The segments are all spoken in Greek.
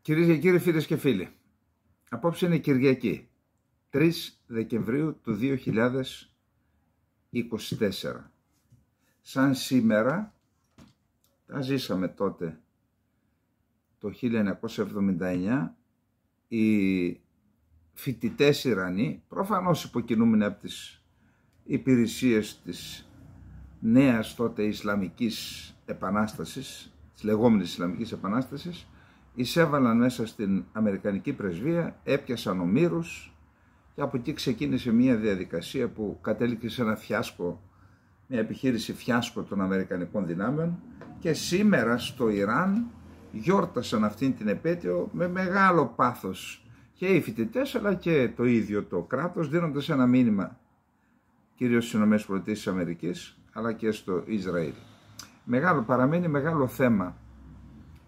Κυρίες και κύριοι, φίλες και φίλοι, απόψε είναι Κυριακή, 3 Δεκεμβρίου του 2024. Σαν σήμερα, τα ζήσαμε τότε, το 1979, οι φοιτητές Ιρανοί, προφανώς υποκινούμενοι από τις υπηρεσίες της νέας τότε Ισλαμικής Επανάστασης, της λεγόμενης Ισλαμικής Επανάστασης, εισέβαλαν μέσα στην Αμερικανική πρεσβεία, έπιασαν ομήρους και από εκεί ξεκίνησε μια διαδικασία που κατέληξε σε ένα φιάσκο, μια επιχείρηση φιάσκο των Αμερικανικών δυνάμεων, και σήμερα στο Ιράν γιόρτασαν αυτήν την επέτειο με μεγάλο πάθος και οι φοιτητές αλλά και το ίδιο το κράτος, δίνοντας ένα μήνυμα κυρίως στις ΗΠΑ αλλά και στο Ισραήλ. Παραμένει μεγάλο θέμα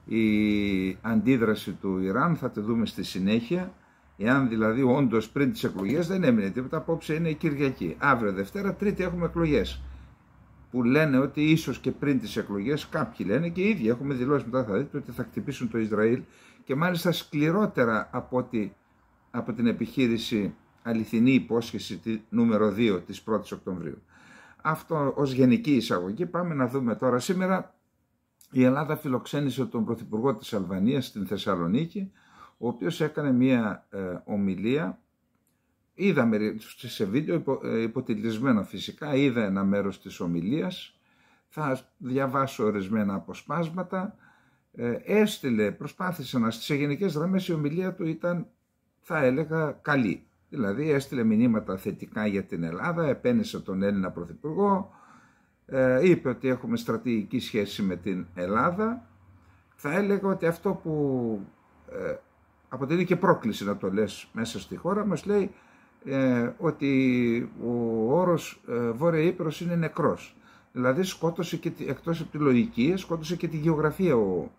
η αντίδραση του Ιράν, θα τη δούμε στη συνέχεια, εάν δηλαδή όντως πριν τις εκλογές δεν έμεινε τίποτα. Απόψε είναι η Κυριακή, αύριο Δευτέρα, Τρίτη έχουμε εκλογές, που λένε ότι ίσως και πριν τις εκλογές, κάποιοι λένε και οι ίδιοι έχουμε δηλώσει, μετά θα δείτε, ότι θα χτυπήσουν το Ισραήλ, και μάλιστα σκληρότερα από την επιχείρηση αληθινή υπόσχεση νούμερο 2 της 1ης Οκτωβρίου. Αυτό ως γενική εισαγωγή. Πάμε να δούμε τώρα. Σήμερα η Ελλάδα φιλοξένησε τον Πρωθυπουργό της Αλβανίας στην Θεσσαλονίκη, ο οποίος έκανε μία ομιλία. Είδαμε σε βίντεο, υποτιτλισμένο φυσικά, είδα ένα μέρος της ομιλίας. Θα διαβάσω ορισμένα αποσπάσματα. Προσπάθησε σε γενικές γραμμές η ομιλία του ήταν, θα έλεγα, καλή. Δηλαδή έστειλε μηνύματα θετικά για την Ελλάδα, επένεσε τον Έλληνα Πρωθυπουργό, είπε ότι έχουμε στρατηγική σχέση με την Ελλάδα. Θα έλεγα ότι αυτό που αποτελεί και πρόκληση να το λες μέσα στη χώρα μας, λέει ότι ο όρος Βόρεια Ύπρος είναι νεκρός. Δηλαδή σκότωσε και, εκτός από τη λογική, σκότωσε και τη γεωγραφία ο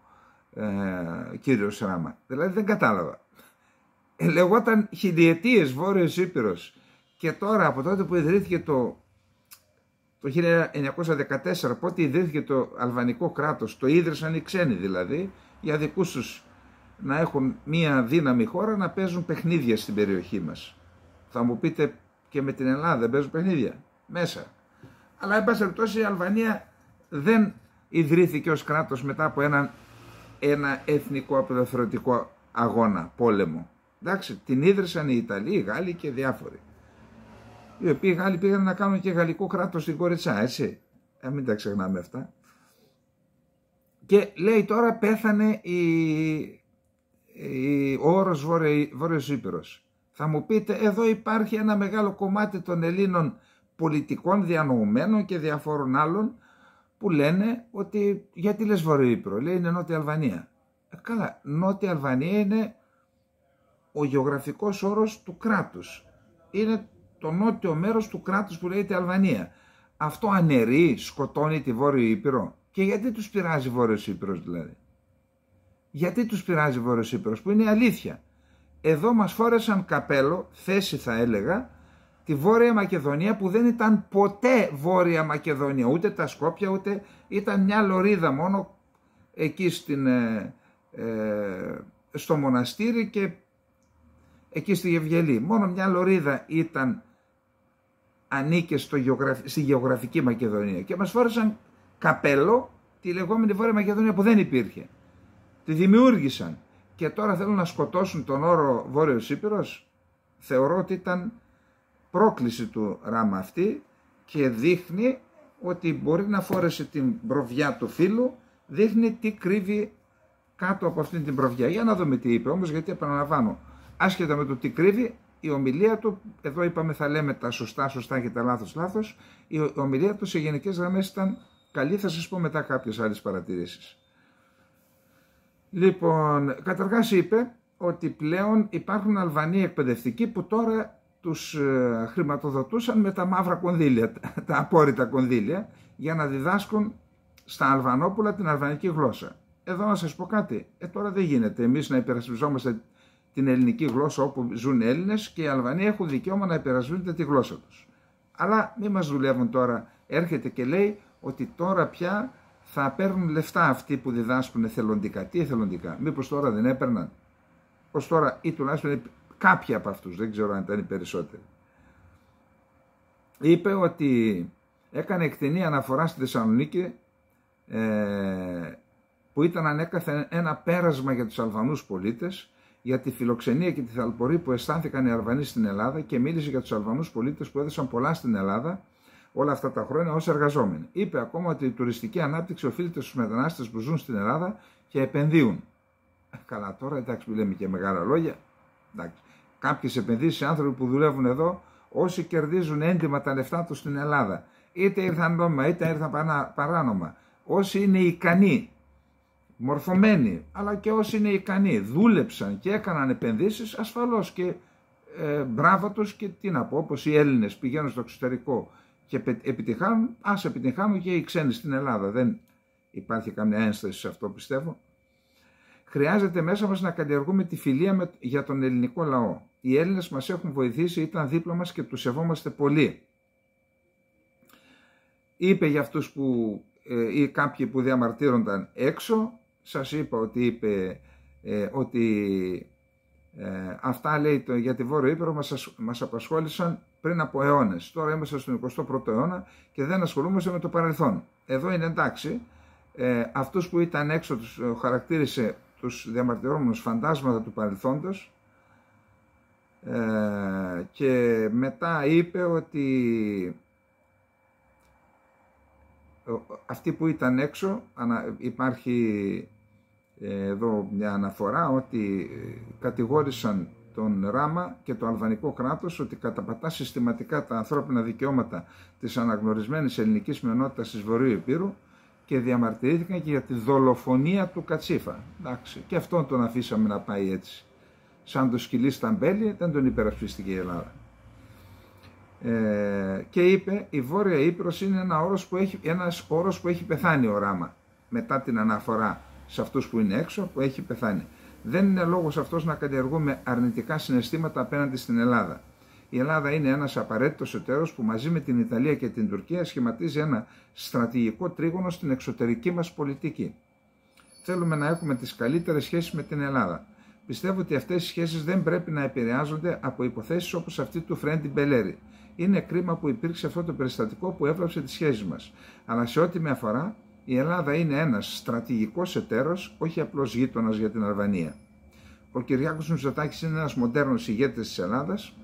κύριος Ράμα. Δηλαδή δεν κατάλαβα. Λεγόταν χιλιετίες Βόρειος Ήπειρος, και τώρα από τότε που ιδρύθηκε το 1914, πότε ιδρύθηκε το αλβανικό κράτος, το ίδρυσαν οι ξένοι δηλαδή, για δικούς τους να έχουν μία δύναμη χώρα, να παίζουν παιχνίδια στην περιοχή μας. Θα μου πείτε, και με την Ελλάδα δεν παίζουν παιχνίδια μέσα. Αλλά εν πάση περιπτώσει η Αλβανία δεν ιδρύθηκε ως κράτος μετά από ένα εθνικό απελευθερωτικό αγώνα, πόλεμο. Εντάξει, την ίδρυσαν οι Ιταλοί, οι Γάλλοι και διάφοροι. Οι οποίοι Γάλλοι πήγαν να κάνουν και γαλλικό κράτος στην Κοριτσά, έτσι. Μην τα ξεχνάμε αυτά. Και λέει τώρα πέθανε ο όρος Βόρειος Ήπειρος. Θα μου πείτε, εδώ υπάρχει ένα μεγάλο κομμάτι των Ελλήνων πολιτικών διανοουμένων και διαφόρων άλλων που λένε ότι γιατί λες Βόρειο Ήπειρο, λέει είναι Νότια Αλβανία. Καλά, Νότια Αλβανία είναι ο γεωγραφικός όρος του κράτους. Είναι το νότιο μέρος του κράτους που λέγεται Αλβανία. Αυτό αναιρεί, σκοτώνει τη Βόρειο Ήπειρο. Και γιατί τους πειράζει Βόρειος Ήπειρος δηλαδή? Γιατί τους πειράζει Βόρειος Ήπειρος, που είναι αλήθεια? Εδώ μας φόρεσαν καπέλο, θέση θα έλεγα, τη Βόρεια Μακεδονία, που δεν ήταν ποτέ Βόρεια Μακεδονία, ούτε τα Σκόπια, ούτε ήταν μια λωρίδα μόνο εκεί στο μοναστήρι και εκεί στη Γευγελή. Μόνο μια λωρίδα ανήκε στη γεωγραφική Μακεδονία, και μας φόρεσαν καπέλο τη λεγόμενη Βόρεια Μακεδονία που δεν υπήρχε. Τη δημιούργησαν και τώρα θέλουν να σκοτώσουν τον όρο Βόρειος Ήπειρος. Θεωρώ ότι ήταν πρόκληση του Ράμα αυτή, και δείχνει ότι μπορεί να φόρεσε την προβιά του φίλου, δείχνει τι κρύβει κάτω από αυτήν την προβιά. Για να δούμε τι είπε όμως, γιατί επαναλαμβάνω, άσχετα με το τι κρύβει, η ομιλία του, εδώ είπαμε θα λέμε τα σωστά και τα λάθος, η ομιλία του σε γενικές γραμμές ήταν καλή, θα σας πω μετά κάποιες άλλες παρατηρήσεις. Λοιπόν, καταρχάς είπε ότι πλέον υπάρχουν Αλβανοί εκπαιδευτικοί που τώρα τους χρηματοδοτούσαν με τα μαύρα κονδύλια, τα απόρριτα κονδύλια, για να διδάσκουν στα Αλβανόπουλα την αλβανική γλώσσα. Εδώ να σας πω κάτι, τώρα δεν γίνεται εμείς να υπερασπιζόμαστε την ελληνική γλώσσα όπου ζουν Έλληνες, και οι Αλβανοί έχουν δικαίωμα να υπερασπίζονται τη γλώσσα τους. Αλλά μη μας δουλεύουν τώρα. Έρχεται και λέει ότι τώρα πια θα παίρνουν λεφτά αυτοί που διδάσκουν εθελοντικά. Τι εθελοντικά? Μήπως τώρα δεν έπαιρναν? ως τώρα, ή τουλάχιστον κάποιοι από αυτούς, δεν ξέρω αν ήταν οι περισσότεροι. Είπε ότι έκανε εκτενή αναφορά στη Θεσσαλονίκη, που ήταν ανέκαθεν ένα πέρασμα για τους Αλβανούς πολίτες, για τη φιλοξενία και τη θαλπορή που αισθάνθηκαν οι Αλβανοί στην Ελλάδα, και μίλησε για τους Αλβανούς πολίτες που έδωσαν πολλά στην Ελλάδα όλα αυτά τα χρόνια ως εργαζόμενοι. Είπε ακόμα ότι η τουριστική ανάπτυξη οφείλεται στους μετανάστες που ζουν στην Ελλάδα και επενδύουν. Καλά, τώρα εντάξει, μιλάμε και μεγάλα λόγια. Κάποιες επενδύσεις σε άνθρωποι που δουλεύουν εδώ, όσοι κερδίζουν έντιμα τα λεφτά τους στην Ελλάδα, είτε ήρθαν νόμιμα είτε ήρθαν παράνομα, όσοι είναι ικανοί, μορφωμένοι, αλλά και όσοι είναι ικανοί, δούλεψαν και έκαναν επενδύσεις, ασφαλώς και μπράβο τους, και τι να πω, όπως οι Έλληνες πηγαίνουν στο εξωτερικό και επιτυχάνουν, ας επιτυχάνουν και οι ξένοι στην Ελλάδα. Δεν υπάρχει καμία ένσταση σε αυτό, πιστεύω. Χρειάζεται μέσα μας να καλλιεργούμε τη φιλία για τον ελληνικό λαό. Οι Έλληνες μας έχουν βοηθήσει, ήταν δίπλα μας και τους σεβόμαστε πολύ. Είπε για αυτούς που ή κάποιοι που διαμαρτύρονταν έξω, σας είπα ότι είπε ότι αυτά, λέει, για τη Βόρειο Ήπειρο μας απασχόλησαν πριν από αιώνες. Τώρα είμαστε στον 21ο αιώνα και δεν ασχολούμαστε με το παρελθόν. Εδώ είναι εντάξει. Αυτούς που ήταν έξω τους χαρακτήρισε τους διαμαρτυρόμενους φαντάσματα του παρελθόντος, και μετά είπε ότι αυτοί που ήταν έξω, υπάρχει εδώ μια αναφορά ότι κατηγόρησαν τον Ράμα και το αλβανικό κράτος ότι καταπατά συστηματικά τα ανθρώπινα δικαιώματα της αναγνωρισμένης ελληνικής μειονότητας της Βορείου Ηπείρου, και διαμαρτυρήθηκαν και για τη δολοφονία του Κατσίφα. Εντάξει, και αυτόν τον αφήσαμε να πάει έτσι. Σαν το σκυλί στα μπέλη, δεν τον υπερασπίστηκε η Ελλάδα. Και είπε, η Βόρεια Ήπειρος είναι ένας όρος που έχει πεθάνει ο Ράμα, μετά την αναφορά σε αυτούς που είναι έξω, που έχει πεθάνει. Δεν είναι λόγος αυτός να καλλιεργούμε αρνητικά συναισθήματα απέναντι στην Ελλάδα. Η Ελλάδα είναι ένας απαραίτητος εταίρος που μαζί με την Ιταλία και την Τουρκία σχηματίζει ένα στρατηγικό τρίγωνο στην εξωτερική μας πολιτική. Θέλουμε να έχουμε τις καλύτερες σχέσεις με την Ελλάδα. Πιστεύω ότι αυτές οι σχέσεις δεν πρέπει να επηρεάζονται από υποθέσεις όπως αυτή του Φρέντι Μπελέρη. Είναι κρίμα που υπήρξε αυτό το περιστατικό που έβλαψε τις σχέσεις μας. Αλλά σε ό,τι με αφορά, η Ελλάδα είναι ένας στρατηγικός εταίρος, όχι απλώς γείτονας για την Αλβανία. Ο Κυριάκος Μητσοτάκης είναι ένας μοντέρνος ηγέτης της Ελλάδας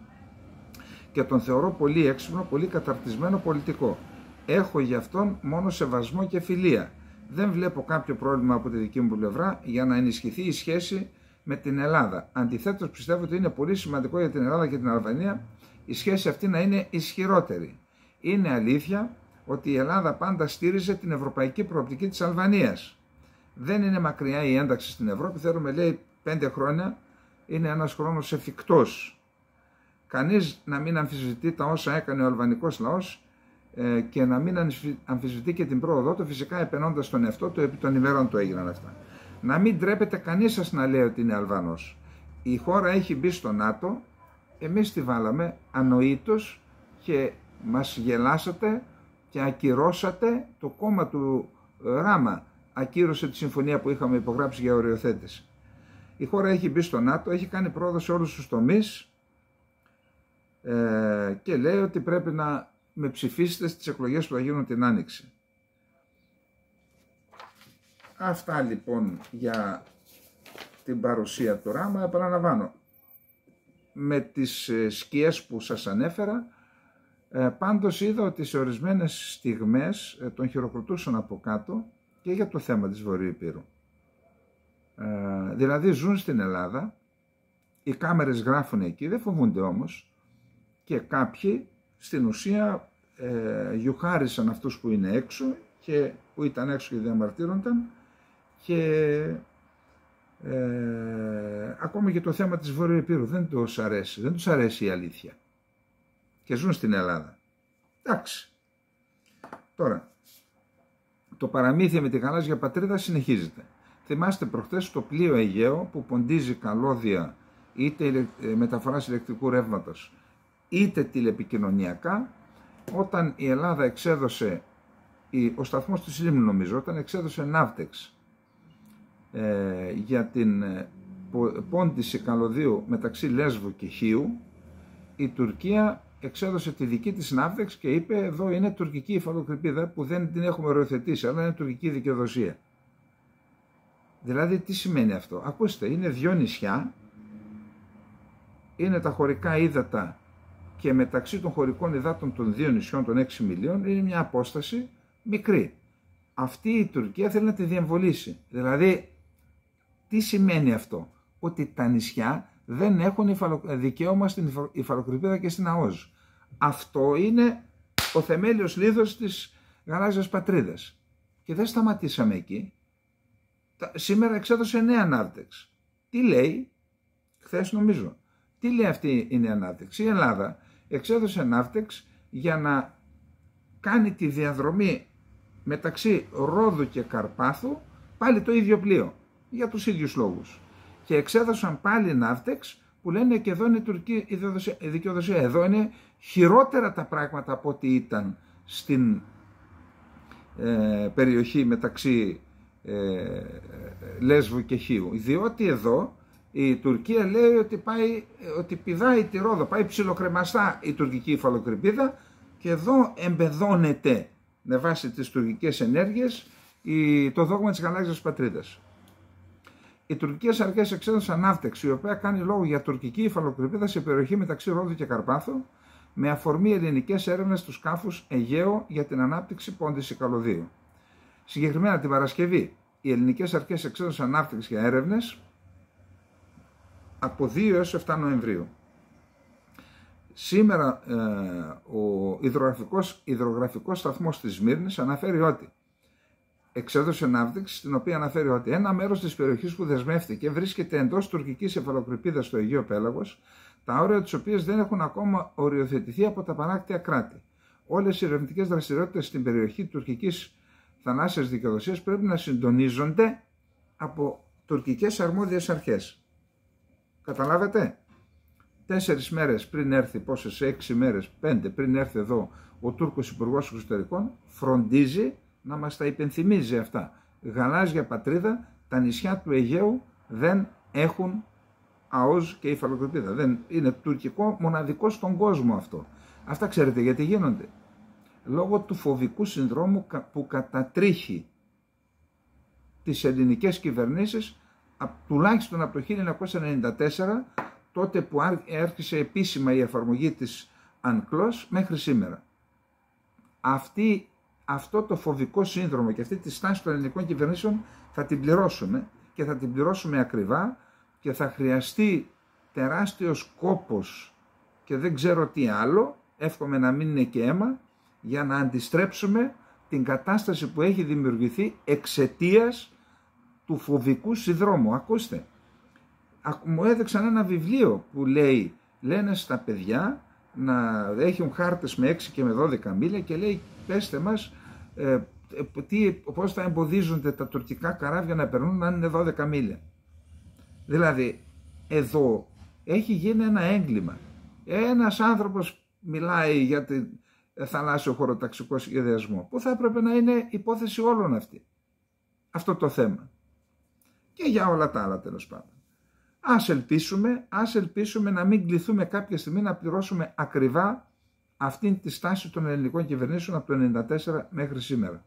και τον θεωρώ πολύ έξυπνο, πολύ καταρτισμένο πολιτικό. Έχω για αυτόν μόνο σεβασμό και φιλία. Δεν βλέπω κάποιο πρόβλημα από τη δική μου πλευρά για να ενισχυθεί η σχέση με την Ελλάδα. Αντιθέτως, πιστεύω ότι είναι πολύ σημαντικό για την Ελλάδα και την Αλβανία η σχέση αυτή να είναι ισχυρότερη. Είναι αλήθεια ότι η Ελλάδα πάντα στήριζε την ευρωπαϊκή προοπτική της Αλβανίας. Δεν είναι μακριά η ένταξη στην Ευρώπη, θέλουμε, λέει, 5 χρόνια, είναι ένας χρόνος εφικτός. Κανείς να μην αμφισβητεί τα όσα έκανε ο αλβανικός λαός και να μην αμφισβητεί και την πρόοδό του, φυσικά επενώντας τον εαυτό του, επί των ημερών του έγιναν αυτά. Να μην τρέπεται κανείς σας να λέει ότι είναι Αλβανός. Η χώρα έχει μπει στο ΝΑΤΟ, εμείς τη βάλαμε ανοήτως και μας γελάσατε και ακυρώσατε. Το κόμμα του Ράμα ακύρωσε τη συμφωνία που είχαμε υπογράψει για οριοθέτηση. Η χώρα έχει μπει στο ΝΑΤΟ, έχει κάνει πρόοδο σε όλους τους τομείς και λέει ότι πρέπει να με ψηφίσετε στις εκλογές που θα γίνουν την Άνοιξη. Αυτά λοιπόν για την παρουσία του Ράμα. Επαναλαμβάνω, με τις σκιές που σας ανέφερα, πάντως είδα ότι σε ορισμένες στιγμές τον χειροκροτούσαν από κάτω και για το θέμα της Βορείου Ηπείρου. Δηλαδή ζουν στην Ελλάδα, οι κάμερες γράφουν εκεί, δεν φοβούνται όμως, και κάποιοι στην ουσία γιουχάρισαν αυτούς που είναι έξω και που ήταν έξω και διαμαρτύρονταν, και ακόμα και το θέμα της Βορείου Ηπείρου δεν τους αρέσει, δεν τους αρέσει η αλήθεια και ζουν στην Ελλάδα. Εντάξει. Τώρα, το παραμύθι με τη γαλάζια πατρίδα συνεχίζεται. Θυμάστε προχτές το πλοίο Αιγαίο που ποντίζει καλώδια είτε μεταφοράς ηλεκτρικού ρεύματος είτε τηλεπικοινωνιακά, όταν η Ελλάδα εξέδωσε, ο σταθμός της Λίμνου νομίζω, όταν εξέδωσε Ναύτεξ για την πόντιση καλωδίου μεταξύ Λέσβου και Χίου, η Τουρκία εξέδωσε τη δική της ναύτεξ και είπε εδώ είναι τουρκική υφαλοκρηπίδα που δεν την έχουμε οριοθετήσει, αλλά είναι τουρκική δικαιοδοσία. Δηλαδή τι σημαίνει αυτό? Ακούστε, είναι δυο νησιά, είναι τα χωρικά ύδατα και μεταξύ των χωρικών υδάτων των δύο νησιών των 6 μιλίων είναι μια απόσταση μικρή. Αυτή η Τουρκία θέλει να τη διεμβολήσει. Δηλαδή τι σημαίνει αυτό? Ότι τα νησιά δεν έχουν δικαίωμα στην υφαλοκρηπίδα και στην ΑΟΣ. Αυτό είναι ο θεμέλιος λίθος της γαλάζιας πατρίδας. Και δεν σταματήσαμε εκεί. Σήμερα εξέδωσε νέα ναύτεξ. Τι λέει? Χθες νομίζω. Τι λέει αυτή η νέα ναύτεξ? Η Ελλάδα εξέδωσε ναύτεξ για να κάνει τη διαδρομή μεταξύ Ρόδου και Καρπάθου πάλι το ίδιο πλοίο. Για τους ίδιους λόγους. Και εξέδωσαν πάλι ναύτεξ που λένε και εδώ είναι τουρκική δικαιοδοσία. Εδώ είναι χειρότερα τα πράγματα από ό,τι ήταν στην περιοχή μεταξύ Λέσβου και Χίου. Διότι εδώ η Τουρκία λέει ότι πηδάει τη Ρόδο, πάει ψιλοκρεμαστά η τουρκική υφαλοκρηπίδα και εδώ εμπεδώνεται με βάση τις τουρκικές ενέργειες το δόγμα της γαλάζιας πατρίδας. Οι τουρκικές αρχές εξέδωσαν ναύτεξ, η οποία κάνει λόγο για τουρκική υφαλοκρηπίδα σε περιοχή μεταξύ Ρόδου και Καρπάθου, με αφορμή ελληνικές έρευνες του σκάφους Αιγαίο για την ανάπτυξη πόντιση καλωδίου. Συγκεκριμένα την Παρασκευή, οι ελληνικές αρχές εξέδωσαν ναύτεξ για έρευνες από 2 έως 7 Νοεμβρίου. Σήμερα ο υδρογραφικός σταθμός της Σμύρνης αναφέρει ότι εξέδωσε ναύτεξ, στην οποία αναφέρει ότι ένα μέρος της περιοχής που δεσμεύτηκε βρίσκεται εντός τουρκικής υφαλοκρηπίδας στο Αιγαίο Πέλαγος, τα όρια της οποίας δεν έχουν ακόμα οριοθετηθεί από τα παράκτια κράτη. Όλες οι ερευνητικές δραστηριότητες στην περιοχή τουρκικής θαλάσσιας δικαιοδοσίας πρέπει να συντονίζονται από τουρκικές αρμόδιες αρχές. Καταλάβετε? 4 μέρες πριν έρθει, 6 μέρες, 5 πριν έρθει εδώ ο Τούρκος Υπουργός Εξωτερικών, φροντίζει να μας τα υπενθυμίζει αυτά. Γαλάζια πατρίδα, τα νησιά του Αιγαίου δεν έχουν ΑΟΣ και υφαλοκρηπίδα. Δεν είναι τουρκικό, μοναδικό στον κόσμο αυτό. Αυτά ξέρετε γιατί γίνονται? Λόγω του φοβικού συνδρόμου που κατατρίχει τις ελληνικές κυβερνήσεις τουλάχιστον από το 1994, τότε που άρχισε επίσημα η εφαρμογή της UNCLOS μέχρι σήμερα. Αυτό το φοβικό σύνδρομο και αυτή τη στάση των ελληνικών κυβερνήσεων θα την πληρώσουμε και θα την πληρώσουμε ακριβά και θα χρειαστεί τεράστιος κόπος και δεν ξέρω τι άλλο, εύχομαι να μην είναι και αίμα, για να αντιστρέψουμε την κατάσταση που έχει δημιουργηθεί εξαιτίας του φοβικού συνδρόμου. Ακούστε, μου έδειξαν ένα βιβλίο που λένε στα παιδιά να έχουν χάρτες με 6 και με 12 μίλια και λέει πέστε μας πώς θα εμποδίζονται τα τουρκικά καράβια να περνούν αν είναι 12 μίλια. Δηλαδή εδώ έχει γίνει ένα έγκλημα. Ένας άνθρωπος μιλάει για τη θαλάσσιο χωροταξικό σχεδιασμό που θα έπρεπε να είναι υπόθεση όλων αυτή. Αυτό το θέμα. Και για όλα τα άλλα τέλος πάντων. Ας ελπίσουμε να μην κληθούμε κάποια στιγμή να πληρώσουμε ακριβά αυτήν τη στάση των ελληνικών κυβερνήσεων από το 1994 μέχρι σήμερα.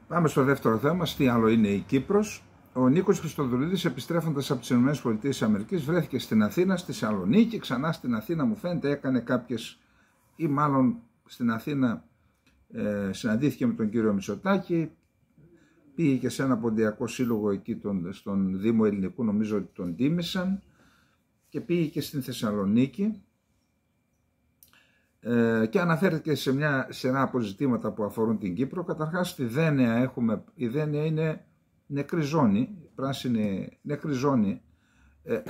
Πάμε στο δεύτερο θέμα. Τι άλλο είναι η Κύπρος? Ο Νίκος Χριστοδουλίδης, επιστρέφοντας από τις ΗΠΑ, βρέθηκε στην Αθήνα, στη Θεσσαλονίκη, ξανά στην Αθήνα μου φαίνεται, έκανε κάποιες, ή μάλλον στην Αθήνα συναντήθηκε με τον κύριο Μητσοτάκη, πήγε και σε ένα ποντιακό σύλλογο εκεί στον Δήμο Ελληνικού, νομίζω ότι τον τίμησαν, και πήγε και στην Θεσσαλονίκη και αναφέρθηκε σε μια σειρά από ζητήματα που αφορούν την Κύπρο. Καταρχάς στη Δένεια η Δένεια είναι νεκρή ζώνη, πράσινη νεκρή ζώνη.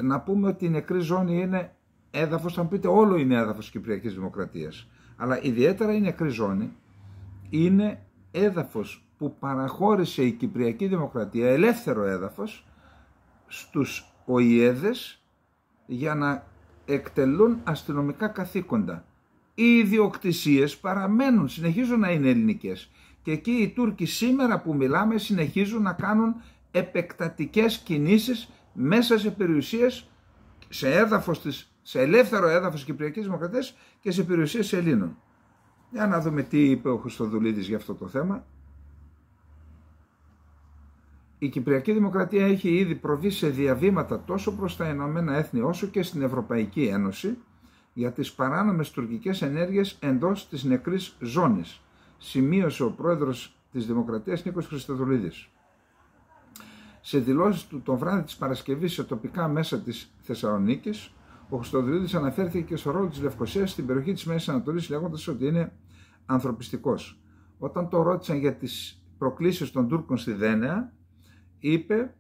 Να πούμε ότι η νεκρή ζώνη είναι έδαφος, θα μου πείτε όλο είναι έδαφος Κυπριακής Δημοκρατίας, αλλά ιδιαίτερα η νεκρή ζώνη είναι έδαφος που παραχώρησε η Κυπριακή Δημοκρατία, ελεύθερο έδαφος, στους ΟΗΕΔες για να εκτελούν αστυνομικά καθήκοντα. Οι ιδιοκτησίες παραμένουν, συνεχίζουν να είναι ελληνικές. Και εκεί οι Τούρκοι σήμερα που μιλάμε συνεχίζουν να κάνουν επεκτατικές κινήσεις μέσα σε περιουσίες, σε ελεύθερο έδαφος της Κυπριακής Δημοκρατίας και σε περιουσίες Ελλήνων. Για να δούμε τι είπε ο Χριστοδουλίδης για αυτό το θέμα. Η Κυπριακή Δημοκρατία έχει ήδη προβεί σε διαβήματα τόσο προς τα Ηνωμένα Έθνη όσο και στην Ευρωπαϊκή Ένωση για τις παράνομες τουρκικές ενέργειες εντός της νεκρής ζώνης, σημείωσε ο πρόεδρος της Δημοκρατίας Νίκος Χριστοδουλίδης. Σε δηλώσεις του το βράδυ της Παρασκευής σε τοπικά μέσα της Θεσσαλονίκης, ο Χριστοδουλίδης αναφέρθηκε και στο ρόλο της Λευκωσίας στην περιοχή της Μέσης Ανατολής, λέγοντας ότι είναι ανθρωπιστικός. Όταν το ρώτησαν για τις προκλήσεις των Τούρκων στη Δένεα, είπε: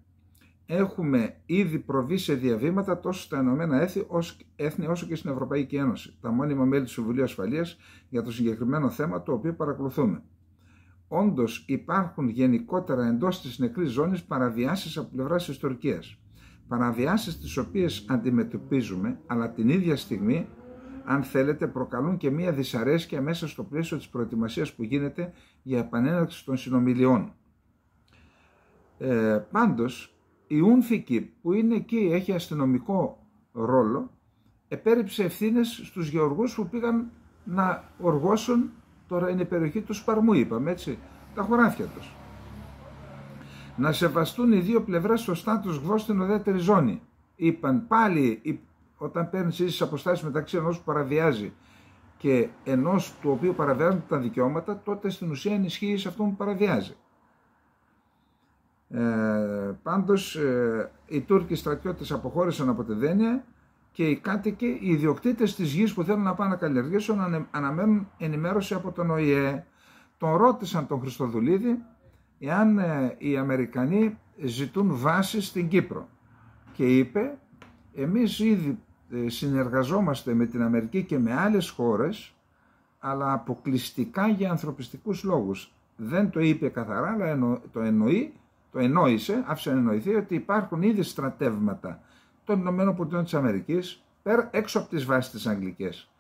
έχουμε ήδη προβεί σε διαβήματα τόσο στα Ηνωμένα Έθνη όσο και στην Ευρωπαϊκή Ένωση, τα μόνιμα μέλη του Συμβουλίου Ασφαλείας, για το συγκεκριμένο θέμα το οποίο παρακολουθούμε. Όντως υπάρχουν γενικότερα εντός της νεκρής ζώνης παραβιάσεις από πλευράς της Τουρκίας. Παραβιάσεις τις οποίες αντιμετωπίζουμε, αλλά την ίδια στιγμή, αν θέλετε, προκαλούν και μία δυσαρέσκεια μέσα στο πλαίσιο της προετοιμασίας που γίνεται για επανέναρξη των συνομιλιών. Πάντως, η Ούνφικη που είναι εκεί, έχει αστυνομικό ρόλο, επέριψε ευθύνες στους γεωργούς που πήγαν να οργώσουν, τώρα είναι η περιοχή του Σπαρμού, είπαμε έτσι, τα χωράφια τους. Να σεβαστούν οι δύο πλευρές στο status quo στην ουδέτερη ζώνη. Είπαν πάλι, όταν παίρνεις ίσες αποστάσεις μεταξύ ενός που παραβιάζει και ενός του οποίου παραβιάζουν τα δικαιώματα, τότε στην ουσία ενισχύει σε αυτόν που παραβιάζει. Πάντως οι Τούρκοι στρατιώτες αποχώρησαν από τη Δένεια και οι κάτοικοι, οι ιδιοκτήτες της γης που θέλουν να πάνε να καλλιεργήσουν, αναμένουν ενημέρωση από τον ΟΗΕ. Τον ρώτησαν τον Χριστοδουλίδη εάν οι Αμερικανοί ζητούν βάσεις στην Κύπρο και είπε: εμείς ήδη συνεργαζόμαστε με την Αμερική και με άλλες χώρες, αλλά αποκλειστικά για ανθρωπιστικούς λόγους. Δεν το είπε καθαρά, αλλά το εννοήσε, άφησε να εννοηθεί ότι υπάρχουν ήδη στρατεύματα των ΗΠΑ έξω από τις βάσεις της Αγγλικές,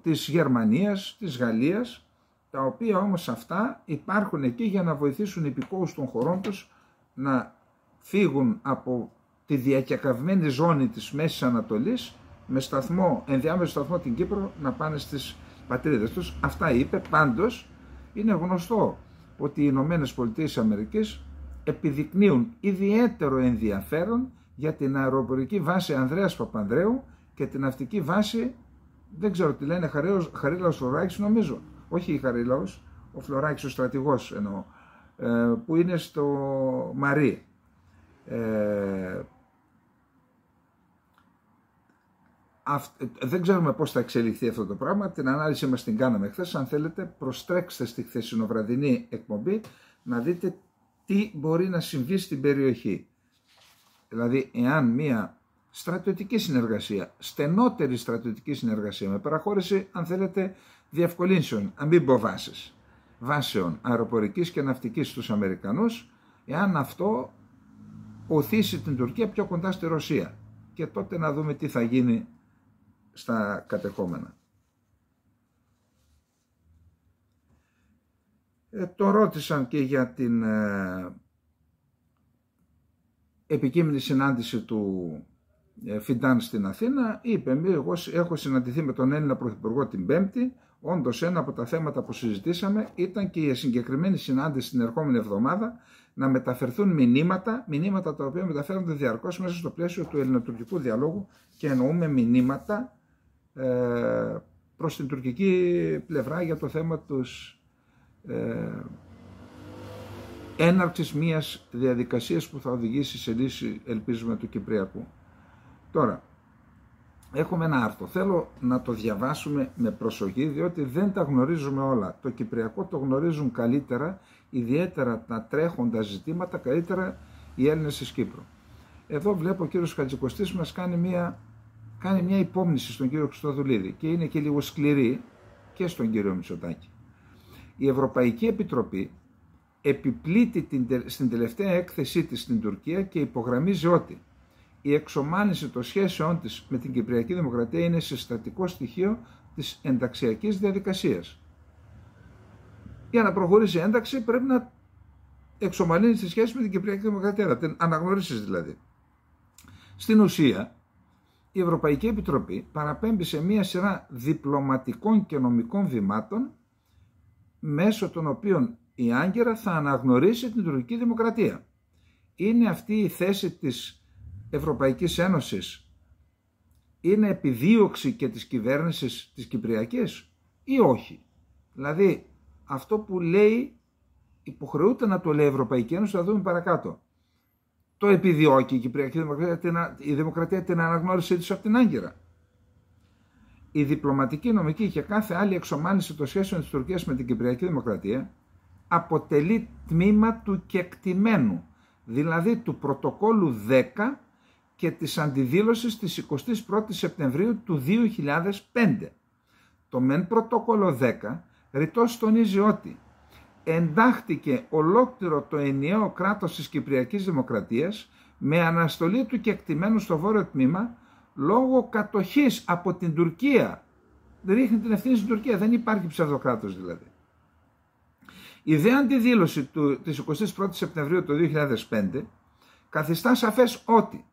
της Γερμανίας, της Γαλλίας, τα οποία όμως αυτά υπάρχουν εκεί για να βοηθήσουν οι υπηκόους των χωρών τους να φύγουν από τη διακεκαυμένη ζώνη της Μέσης Ανατολής με ενδιάμεσο σταθμό την Κύπρο να πάνε στις πατρίδες τους. Αυτά είπε. Πάντως είναι γνωστό ότι οι Ηνωμένες Πολιτείες Αμερικής επιδεικνύουν ιδιαίτερο ενδιαφέρον για την αεροπορική βάση Ανδρέας Παπανδρέου και την ναυτική βάση, δεν ξέρω τι λένε, Χαρίλαος Φλωράκης νομίζω, όχι Χαρίλαος, ο Φλωράκης ο στρατηγός εννοώ, που είναι στο Μαρί. Δεν ξέρουμε πώς θα εξελιχθεί αυτό το πράγμα, την ανάλυση μας την κάναμε χθες. Αν θέλετε, προστρέξτε στη χθεσινοβραδινή εκπομπή να δείτε τι μπορεί να συμβεί στην περιοχή. Δηλαδή, εάν μια στρατιωτική συνεργασία, στενότερη στρατιωτική συνεργασία με παραχώρηση, αν θέλετε, διευκολύνσεων, αμφιμποβάσεις, βάσεων αεροπορικής και ναυτικής στους Αμερικανούς, εάν αυτό οθήσει την Τουρκία πιο κοντά στη Ρωσία. Και τότε να δούμε τι θα γίνει στα κατεχόμενα. Το ρώτησαν και για την επικείμενη συνάντηση του Φιντάν στην Αθήνα. Είπε: εγώ έχω συναντηθεί με τον Έλληνα Πρωθυπουργό την Πέμπτη. Όντως ένα από τα θέματα που συζητήσαμε ήταν και η συγκεκριμένη συνάντηση την ερχόμενη εβδομάδα να μεταφερθούν μηνύματα τα οποία μεταφέρονται διαρκώς μέσα στο πλαίσιο του ελληνοτουρκικού διαλόγου, και εννοούμε μηνύματα προς την τουρκική πλευρά για το θέμα τους έναρξης μιας διαδικασίας που θα οδηγήσει σε λύση, ελπίζουμε, του Κυπριακού. Τώρα, έχουμε ένα άρθρο, θέλω να το διαβάσουμε με προσοχή, διότι δεν τα γνωρίζουμε όλα. Το Κυπριακό το γνωρίζουν καλύτερα, ιδιαίτερα τα τρέχοντα ζητήματα, καλύτερα οι Έλληνες της Κύπρου. Εδώ βλέπω ο κύριος Χατζικοστής μας κάνει μια υπόμνηση στον κύριο Χριστοδουλίδη και είναι και λίγο σκληρή και στον κύριο Μητσοτάκη. Η Ευρωπαϊκή Επιτροπή επιπλήττει στην τελευταία έκθεσή της στην Τουρκία και υπογραμμίζει ότι η εξομάλυνση των σχέσεών της με την Κυπριακή Δημοκρατία είναι συστατικό στοιχείο της ενταξιακής διαδικασίας. Για να προχωρήσει η ένταξη πρέπει να εξομαλύνει τις σχέσεις με την Κυπριακή Δημοκρατία, να την αναγνωρίσεις δηλαδή. Στην ουσία, η Ευρωπαϊκή Επιτροπή παραπέμπει σε μία σειρά διπλωματικών και νομικών βημάτων μέσω των οποίων η Άγκυρα θα αναγνωρίσει την τουρκική δημοκρατία. Είναι αυτή η θέση της Ευρωπαϊκής Ένωσης, είναι επιδίωξη και της κυβέρνησης της Κυπριακής ή όχι? Δηλαδή αυτό που λέει υποχρεούται να το λέει η Ευρωπαϊκή Ένωση, θα δούμε παρακάτω. Το επιδιώκει η Κυπριακή Δημοκρατία, η Δημοκρατία, την αναγνώρισή της από την Άγκυρα. Η διπλωματική, νομική και κάθε άλλη εξομάλυνση των σχέσεων της Τουρκίας με την Κυπριακή Δημοκρατία αποτελεί τμήμα του κεκτημένου, δηλαδή του πρωτοκόλου 10 και της αντιδήλωσης της 21ης Σεπτεμβρίου του 2005. Το μεν πρωτόκολλο 10 ρητός τονίζει ότι εντάχθηκε ολόκληρο το ενιαίο κράτος της Κυπριακής Δημοκρατίας με αναστολή του κεκτημένου στο βόρειο τμήμα λόγω κατοχής από την Τουρκία. Ρίχνει την ευθύνη στην Τουρκία, δεν υπάρχει ψευδοκράτος δηλαδή. Η δε αντιδήλωση της 21ης Σεπτεμβρίου του 2005 καθιστά σαφές ότι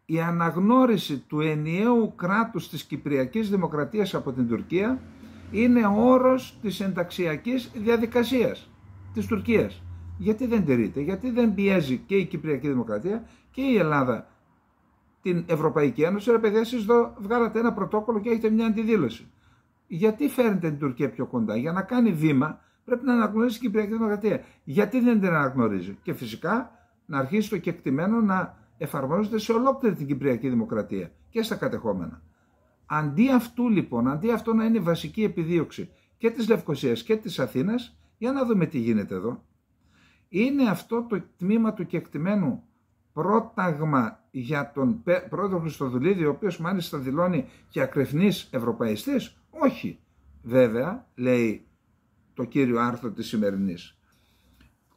η αναγνώριση του ενιαίου κράτους της Κυπριακής Δημοκρατίας από την Τουρκία είναι όρος της ενταξιακής διαδικασίας της Τουρκίας. Γιατί δεν τηρείται, γιατί δεν πιέζει και η Κυπριακή Δημοκρατία και η Ελλάδα την Ευρωπαϊκή Ένωση? Ρε παιδιά, εσείς εδώ βγάλατε ένα πρωτόκολλο και έχετε μια αντιδήλωση. Γιατί φέρνετε την Τουρκία πιο κοντά? Για να κάνει βήμα πρέπει να αναγνωρίσει η Κυπριακή Δημοκρατία. Γιατί δεν την αναγνωρίζει? Και φυσικά να αρχίσει το κεκτημένο να εφαρμόζεται σε ολόκληρη την Κυπριακή Δημοκρατία και στα κατεχόμενα. Αντί αυτού λοιπόν, αντί αυτό να είναι βασική επιδίωξη και της Λευκωσίας και της Αθήνας, για να δούμε τι γίνεται εδώ. Είναι αυτό το τμήμα του κεκτημένου πρόταγμα για τον πρόεδρο Χριστοδουλίδη, ο οποίος μάλιστα δηλώνει και ακρεφνής ευρωπαϊστής? Όχι. Βέβαια, λέει το κύριο άρθρο της σημερινής,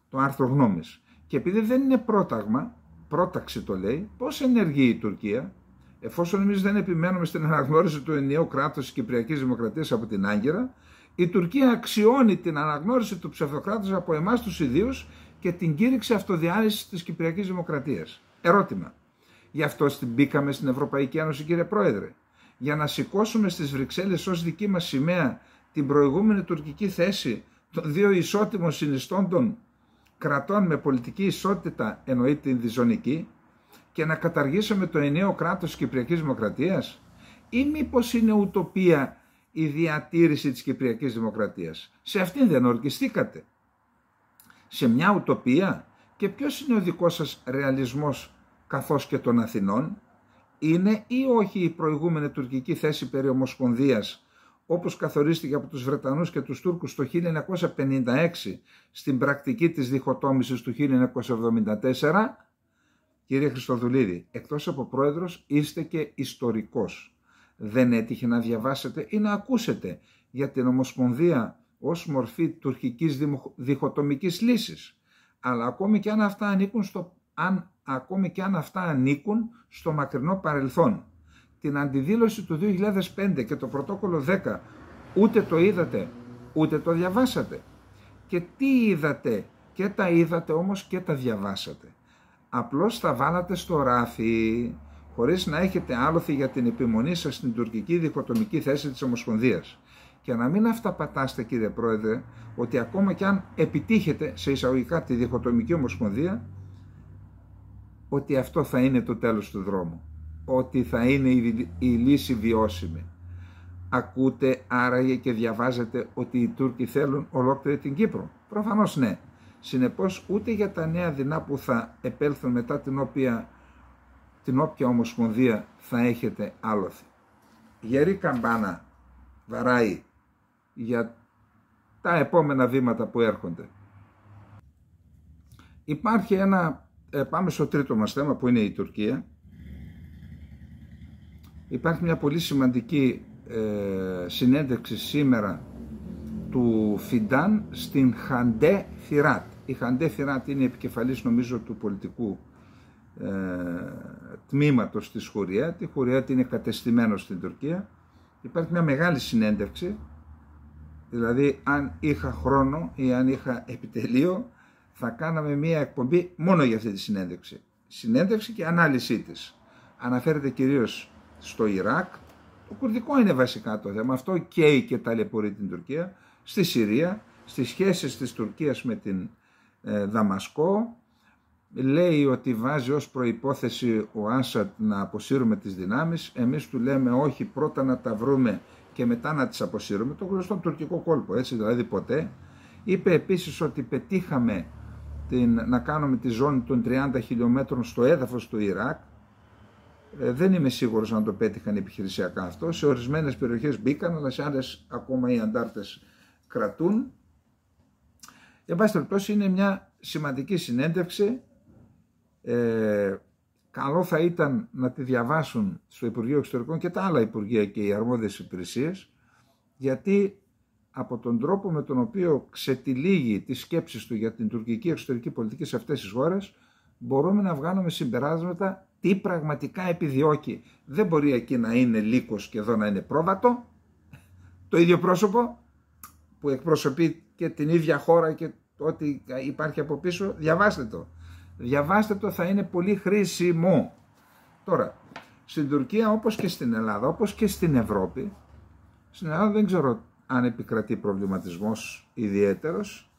το άρθρο γνώμης. Και επειδή δεν είναι πρόταγμα, πρόταξη το λέει, πώς ενεργεί η Τουρκία? Εφόσον εμείς δεν επιμένουμε στην αναγνώριση του ενιαίου κράτους της Κυπριακής Δημοκρατίας από την Άγκυρα, η Τουρκία αξιώνει την αναγνώριση του ψευδοκράτους από εμάς τους ιδίους και την κήρυξη αυτοδιάλυσης της Κυπριακής Δημοκρατίας. Ερώτημα. Γι' αυτό μπήκαμε στην Ευρωπαϊκή Ένωση, κύριε Πρόεδρε? Για να σηκώσουμε στις Βρυξέλλες ως δική μας σημαία την προηγούμενη τουρκική θέση των δύο ισότιμων συνιστόντων κρατών με πολιτική ισότητα, εννοεί την διζωνική, και να καταργήσουμε το ενιαίο κράτος της Κυπριακής Δημοκρατίας? Ή μήπως είναι ουτοπία η διατήρηση της Κυπριακής Δημοκρατίας? Σε αυτήν δεν ορκιστήκατε? Σε μια ουτοπία? Και ποιος είναι ο δικός σας ρεαλισμός καθώς και των Αθηνών? Είναι ή όχι η προηγούμενη τουρκική θέση περί ομοσπονδίας, όπως καθορίστηκε από τους Βρετανούς και τους Τούρκους το 1956 στην πρακτική της διχοτόμησης του 1974? Κύριε Χριστοδουλίδη, εκτός από πρόεδρος είστε και ιστορικός. Δεν έτυχε να διαβάσετε ή να ακούσετε για την Ομοσπονδία ως μορφή τουρκικής διχοτομικής λύσης? Αλλά ακόμη και αν αυτά ανήκουν στο μακρινό παρελθόν. Την αντιδήλωση του 2005 και το πρωτόκολλο 10 ούτε το είδατε, ούτε το διαβάσατε. Και τι είδατε? Και τα είδατε όμως και τα διαβάσατε. Απλώς τα βάλατε στο ράφι, χωρίς να έχετε άλοθη για την επιμονή σας στην τουρκική διχοτομική θέση της Ομοσπονδίας. Και να μην αυταπατάστε, κύριε Πρόεδρε, ότι ακόμα και αν επιτύχετε σε εισαγωγικά τη διχοτομική Ομοσπονδία, ότι αυτό θα είναι το τέλος του δρόμου, ότι θα είναι η λύση βιώσιμη. Ακούτε άραγε και διαβάζετε ότι οι Τούρκοι θέλουν ολόκληρη την Κύπρο? Προφανώς ναι. Συνεπώς ούτε για τα νέα δεινά που θα επέλθουν μετά την όποια ομοσπονδία θα έχετε άλοθη. Γερή καμπάνα βαράει για τα επόμενα βήματα που έρχονται. Υπάρχει πάμε στο τρίτο μας θέμα, που είναι η Τουρκία. Υπάρχει μια πολύ σημαντική συνέντευξη σήμερα του Φιντάν στην Χαντέ Φιράτ. Η Χαντέ Φιράτ είναι επικεφαλής, νομίζω, του πολιτικού τμήματος της Χουριέτ. Η Χουριέτ είναι κατεστημένος στην Τουρκία. Υπάρχει μια μεγάλη συνέντευξη, δηλαδή αν είχα χρόνο ή αν είχα επιτελείο θα κάναμε μια εκπομπή μόνο για αυτή τη συνέντευξη. Συνέντευξη και ανάλυση της. αναφέρεται κυρίως στο Ιράκ. Το κουρδικό είναι βασικά το θέμα, αυτό καίει και ταλαιπωρεί την Τουρκία, στη Συρία, στις σχέσεις της Τουρκίας με την Δαμασκό. Λέει ότι βάζει ως προϋπόθεση ο Άσαντ να αποσύρουμε τις δυνάμεις, εμείς του λέμε όχι, πρώτα να τα βρούμε και μετά να τις αποσύρουμε, το γνωστό τουρκικό κόλπο, έτσι δηλαδή ποτέ. Είπε επίσης ότι πετύχαμε να κάνουμε τη ζώνη των 30 χιλιόμετρων στο έδαφος του Ιράκ. Δεν είμαι σίγουρος αν το πέτυχαν επιχειρησιακά αυτό. Σε ορισμένες περιοχές μπήκαν, αλλά σε άλλες ακόμα οι αντάρτες κρατούν. Εν πάση περιπτώσει, είναι μια σημαντική συνέντευξη. Καλό θα ήταν να τη διαβάσουν στο Υπουργείο Εξωτερικών και τα άλλα Υπουργεία και οι αρμόδιες υπηρεσίες, γιατί από τον τρόπο με τον οποίο ξετυλίγει τις σκέψεις του για την τουρκική εξωτερική πολιτική σε αυτές τις χώρες, μπορούμε να βγάλουμε συμπεράσματα τι πραγματικά επιδιώκει. Δεν μπορεί εκεί να είναι λύκος και εδώ να είναι πρόβατο, το ίδιο πρόσωπο που εκπροσωπεί και την ίδια χώρα και ό,τι υπάρχει από πίσω. Διαβάστε το. Διαβάστε το, θα είναι πολύ χρήσιμο. Τώρα, στην Τουρκία όπως και στην Ελλάδα, όπως και στην Ευρώπη, στην Ελλάδα δεν ξέρω αν επικρατεί προβληματισμός ιδιαίτερος.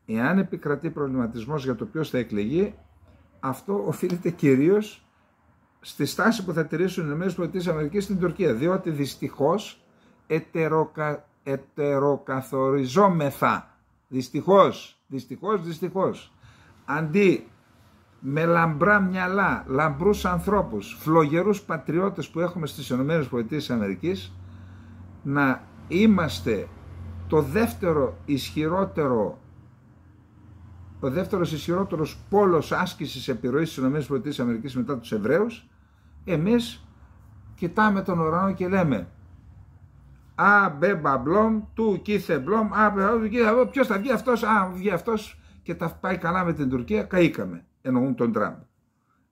Εάν επικρατεί προβληματισμός για το ποιος θα εκλεγεί, αυτό οφείλεται κυρίως στη στάση που θα τηρήσουν οι ΗΠΑ στην Τουρκία, διότι δυστυχώς ετεροκαθοριζόμεθα. Δυστυχώς. Αντί με λαμπρά μυαλά, λαμπρούς ανθρώπους, φλογερούς πατριώτες που έχουμε στις ΗΠΑ, να είμαστε ο δεύτερος ισχυρότερος πόλος άσκησης επιρροής στις ΗΠΑ μετά τους Εβραίους, εμείς κοιτάμε τον ουρανό και λέμε μπεμπαμπλόμ, του κίθεμπλόμ, ποιος θα βγει αυτός, βγει αυτός και τα πάει καλά με την Τουρκία, καήκαμε, εννοούν τον Τραμπ.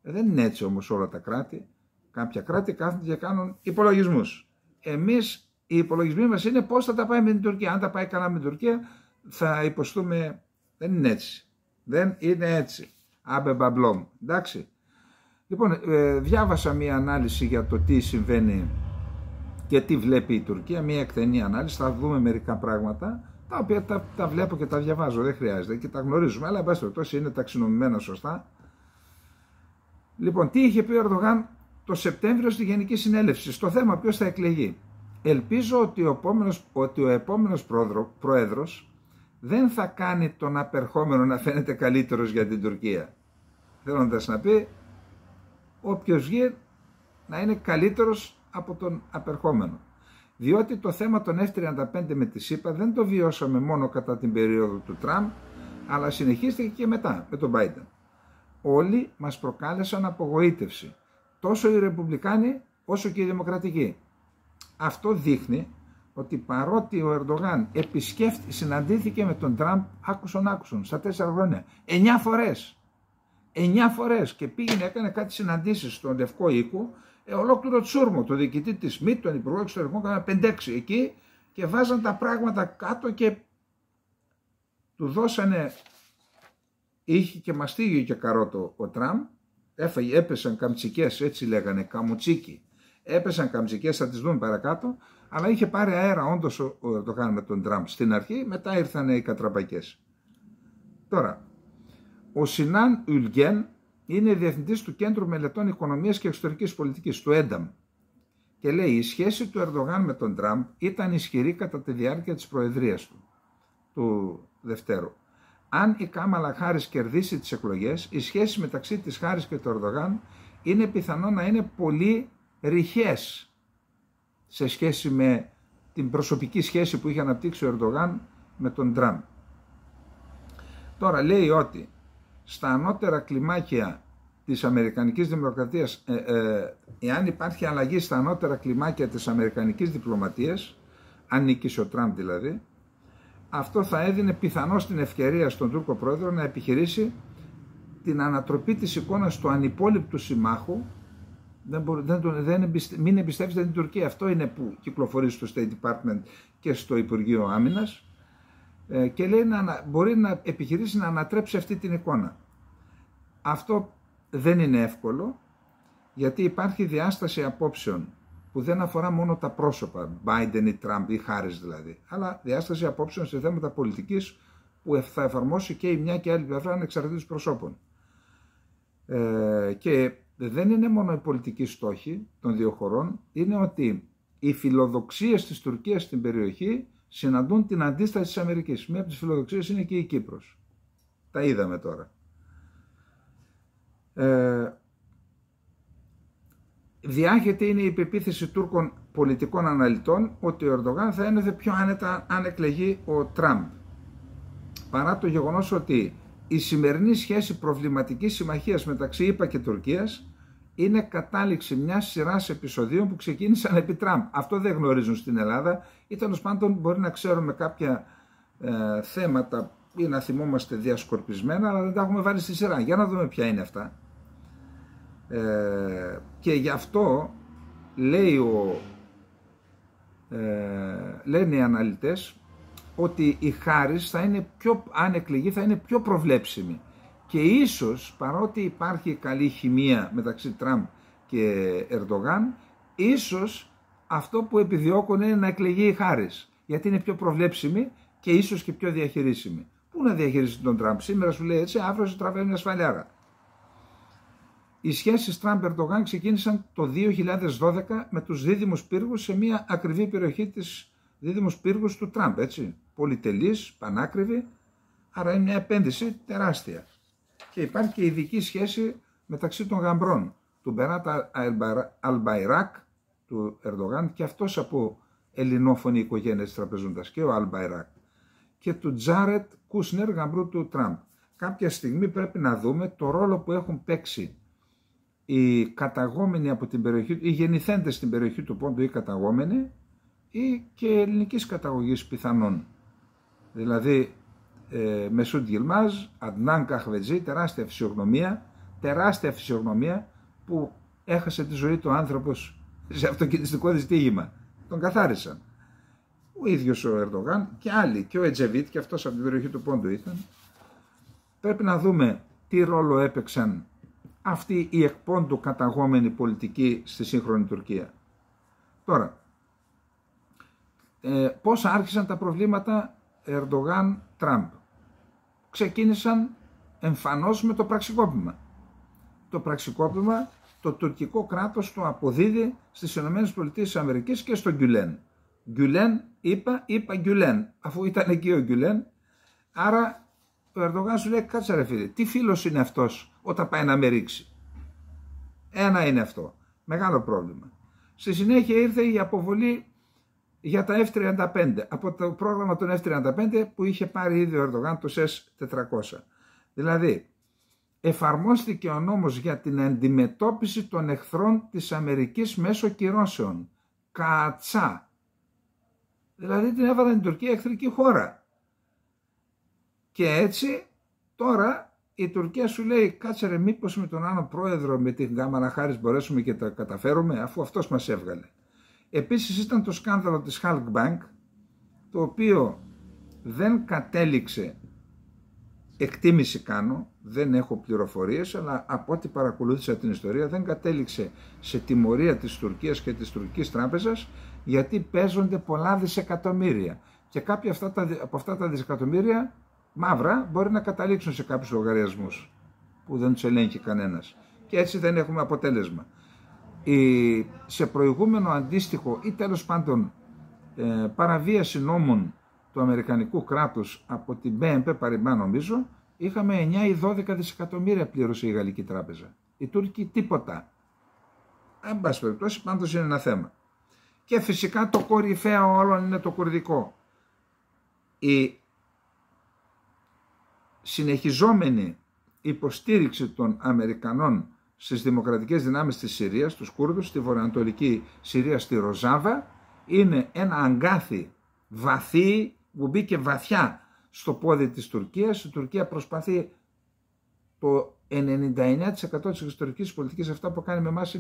Δεν είναι έτσι όμως όλα τα κράτη. Κάποια κράτη κάθονται και κάνουν υπολογισμούς. Εμείς, οι υπολογισμοί μας είναι πώς θα τα πάει με την Τουρκία. Αν τα πάει καλά με την Τουρκία, θα υποστούμε. Δεν είναι έτσι. Δεν είναι έτσι. Μπαμπλόμ. Εντάξει. Λοιπόν, διάβασα μία ανάλυση για το τι συμβαίνει και τι βλέπει η Τουρκία. Μία εκτενή ανάλυση. Θα δούμε μερικά πράγματα, τα οποία τα βλέπω και τα διαβάζω. Δεν χρειάζεται και τα γνωρίζουμε. Αλλά, εν πάση περιπτώσει, είναι ταξινομημένα σωστά. Λοιπόν, τι είχε πει ο Ερντογάν το Σεπτέμβριο στη Γενική Συνέλευση στο θέμα ποιος θα εκλεγεί. Ελπίζω ότι ο επόμενος πρόεδρος δεν θα κάνει τον απερχόμενο να φαίνεται καλύτερος για την Τουρκία. Θέλοντας να πει, όποιος βγει να είναι καλύτερος από τον απερχόμενο. Διότι το θέμα των F-35 με τη ΣΥΠΑ δεν το βιώσαμε μόνο κατά την περίοδο του Τραμπ, αλλά συνεχίστηκε και μετά με τον Biden. Όλοι μας προκάλεσαν απογοήτευση, τόσο οι Ρεπουμπλικάνοι όσο και οι Δημοκρατικοί. Αυτό δείχνει ότι παρότι ο Ερντογάν συναντήθηκε με τον Τραμπ άκουσον στα 4 χρόνια 9 φορές και πήγαινε, έκανε κάτι συναντήσεις στον Λευκό Οίκο, ολόκληρο τσούρμο, το διοικητή της ΜΙΤ, τον Υπουργό Εξωτερικών, έκανα 5-6 εκεί και βάζαν τα πράγματα κάτω και του δώσανε, είχε και μαστίγιο και καρότο ο Τραμπ, έπεσαν καμτσικές, έτσι λέγανε, καμουτσίκι. Έπεσαν καμτσικές, θα τις δούμε παρακάτω, αλλά είχε πάρει αέρα όντως ο Ερντογάν με τον Τραμπ στην αρχή, μετά ήρθαν οι κατραπακές. Τώρα, ο Σινάν Ουλγέν είναι διευθυντής του Κέντρου Μελετών Οικονομίας και Εξωτερικής Πολιτικής, του ΕΝΤΑΜ, και λέει η σχέση του Ερντογάν με τον Τραμπ ήταν ισχυρή κατά τη διάρκεια της προεδρίας του Δευτέρου. Αν η Κάμαλα Χάρις κερδίσει τις εκλογές, η σχέση μεταξύ της Χάρις και του Ερντογάν είναι πιθανό να είναι πολύ ρηχές σε σχέση με την προσωπική σχέση που είχε αναπτύξει ο Ερντογάν με τον Τραμπ. Τώρα λέει ότι στα ανώτερα κλιμάκια της Αμερικανικής Δημοκρατίας, εάν υπάρχει αλλαγή στα ανώτερα κλιμάκια της Αμερικανικής διπλωματίας, αν νίκησε ο Τραμπ δηλαδή, αυτό θα έδινε πιθανώς την ευκαιρία στον Τούρκο πρόεδρο να επιχειρήσει την ανατροπή της εικόνας του ανυπόληπτου συμμάχου. Μην εμπιστεύεστε την Τουρκία. Αυτό είναι που κυκλοφορεί στο State Department και στο Υπουργείο Άμυνας, και λέει μπορεί να επιχειρήσει να ανατρέψει αυτή την εικόνα. Αυτό δεν είναι εύκολο, γιατί υπάρχει διάσταση απόψεων που δεν αφορά μόνο τα πρόσωπα, Biden ή Trump ή Harris δηλαδή, αλλά διάσταση απόψεων σε θέματα πολιτικής που θα εφαρμόσει και η μια και η άλλη πλευρά ανεξαρτήτως προσώπων. Και δεν είναι μόνο οι πολιτικοί στόχοι των δύο χωρών, είναι ότι οι φιλοδοξίες της Τουρκίας στην περιοχή συναντούν την αντίσταση της Αμερικής. Μία από τις φιλοδοξίες είναι και η Κύπρος. Τα είδαμε τώρα. Διάγεται είναι η πεποίθηση Τούρκων πολιτικών αναλυτών ότι ο Ερντογάν θα ένιωθε πιο άνετα αν εκλεγεί ο Τραμπ. Παρά το γεγονός ότι η σημερινή σχέση προβληματικής συμμαχίας μεταξύ ΗΠΑ και Τουρκίας είναι κατάληξη μιας σειράς επεισοδίων που ξεκίνησαν επί Τραμπ. Αυτό δεν γνωρίζουν στην Ελλάδα ή τέλος πάντων μπορεί να ξέρουμε κάποια θέματα ή να θυμόμαστε διασκορπισμένα, αλλά δεν τα έχουμε βάλει στη σειρά. Για να δούμε ποια είναι αυτά. Και γι' αυτό λένε οι αναλυτές ότι η Χάρις θα είναι αν εκλεγεί θα είναι πιο προβλέψιμη και ίσως παρότι υπάρχει καλή χημεία μεταξύ Τραμπ και Ερντογάν, ίσως αυτό που επιδιώκουν είναι να εκλεγεί η Χάρις, γιατί είναι πιο προβλέψιμη και ίσως και πιο διαχειρίσιμη. Πού να διαχειρίσει τον Τραμπ? Σήμερα σου λέει έτσι, αύριο σου τραβάει μια σφαλιάρα. Οι σχέσεις Τραμπ-Ερντογάν ξεκίνησαν το 2012 με τους δίδυμους πύργους σε μια ακριβή περιοχή της δίδυμους πύργους του Τραμπ, έτσι. Πολυτελής, πανάκριβη, άρα είναι μια επένδυση τεράστια. Και υπάρχει και ειδική σχέση μεταξύ των γαμπρών, του Μπεράτα Αλμπαϊράκ, του Ερντογάν, και αυτός από ελληνόφωνη οικογένεια της τραπεζούντας, και ο Αλμπαϊράκ, και του Τζάρετ Κούσνερ, γαμπρού του Τραμπ. Κάποια στιγμή πρέπει να δούμε το ρόλο που έχουν παίξει οι καταγόμενοι από την περιοχή, οι γεννηθέντες στην περιοχή του Πόντου ή καταγόμενοι, ή και ελληνικής καταγωγής πιθανόν. Δηλαδή Μεσούντ Γιλμάζ, Αντνάν Καχβετζή, τεράστια φυσιογνωμία που έχασε τη ζωή του άνθρωπος σε αυτοκινηστικό δυστύχημα. Τον καθάρισαν. Ο ίδιος ο Ερντογάν και άλλοι, και ο Ετζεβίτ, και αυτός από την περιοχή του Πόντου ήταν. Πρέπει να δούμε τι ρόλο έπαιξαν αυτοί οι εκπόντου καταγόμενοι πολιτικοί στη σύγχρονη Τουρκία. Τώρα, πώς άρχισαν τα προβλήματα Ερντογάν-Τραμπ? Ξεκίνησαν εμφανώς με το πραξικόπημα. Το πραξικόπημα το τουρκικό κράτος το αποδίδει στις ΗΠΑ και στο Γκιουλέν. Γκιουλέν, είπα Γκιουλέν, αφού ήταν εκεί ο Γκιουλέν. Άρα ο Ερντογάν σου λέει, κάτσε ρε φίλε, τι φίλος είναι αυτός όταν πάει να με ρίξει? Ένα είναι αυτό. Μεγάλο πρόβλημα. Στη συνέχεια ήρθε η αποβολή για τα F-35, από το πρόγραμμα των F-35 που είχε πάρει ήδη ο Ερντογάν, το S-400. Δηλαδή, εφαρμόστηκε ο νόμος για την αντιμετώπιση των εχθρών της Αμερικής μέσω κυρώσεων. Κατσά. Δηλαδή την έβαλαν την Τουρκία εχθρική χώρα. Και έτσι τώρα η Τουρκία σου λέει, κάτσε ρε, μήπως με τον άλλο πρόεδρο, με την Καμάλα Χάρις μπορέσουμε και τα καταφέρουμε, αφού αυτός μας έβγαλε. Επίσης ήταν το σκάνδαλο της Halk Bank, το οποίο δεν κατέληξε, εκτίμηση κάνω, δεν έχω πληροφορίες, αλλά από ό,τι παρακολούθησα την ιστορία δεν κατέληξε σε τιμωρία της Τουρκίας και της τουρκικής τράπεζας, γιατί παίζονται πολλά δισεκατομμύρια και κάποια από αυτά τα δισεκατομμύρια μαύρα μπορεί να καταλήξουν σε κάποιους λογαριασμούς που δεν τους ελέγχει κανένας και έτσι δεν έχουμε αποτέλεσμα. Σε προηγούμενο αντίστοιχο ή τέλος πάντων παραβίαση νόμων του Αμερικανικού κράτους από την BNP Paribas, νομίζω, είχαμε 9 ή 12 δισεκατομμύρια πλήρωσε η Γαλλική Τράπεζα. Οι Τούρκοι τίποτα. Αν πάση περιπτώσει, πάντως είναι ένα θέμα. Και φυσικά το κορυφαίο όλων είναι το κουρδικό. Η συνεχιζόμενη υποστήριξη των Αμερικανών στις δημοκρατικές δυνάμεις της Συρίας, τους Κούρδους, στη βορειοανατολική Συρία, στη Ροζάβα, είναι ένα αγκάθι βαθύ που μπήκε βαθιά στο πόδι της Τουρκίας. Η Τουρκία προσπαθεί το 99% της εξωτερικής πολιτικής, αυτά που κάνει με εμάς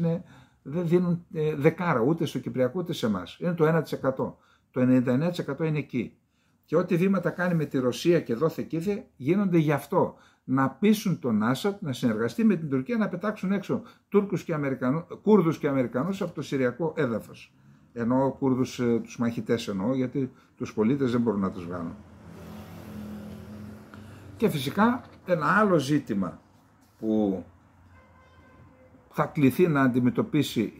δεν δίνουν δεκάρα ούτε στο Κυπριακό ούτε σε εμάς. Είναι το 1%. Το 99% είναι εκεί. Και ό,τι βήματα κάνει με τη Ρωσία και δόθε κήθε γίνονται γι' αυτό. να πείσουν τον Άσαντ να συνεργαστεί με την Τουρκία να πετάξουν έξω Κούρδους και Αμερικανούς από το Συριακό έδαφος. Εννοώ Κούρδους, τους μαχητές εννοώ, γιατί τους πολίτες δεν μπορούν να τους βγάλουν. Και φυσικά ένα άλλο ζήτημα που θα κληθεί να αντιμετωπίσει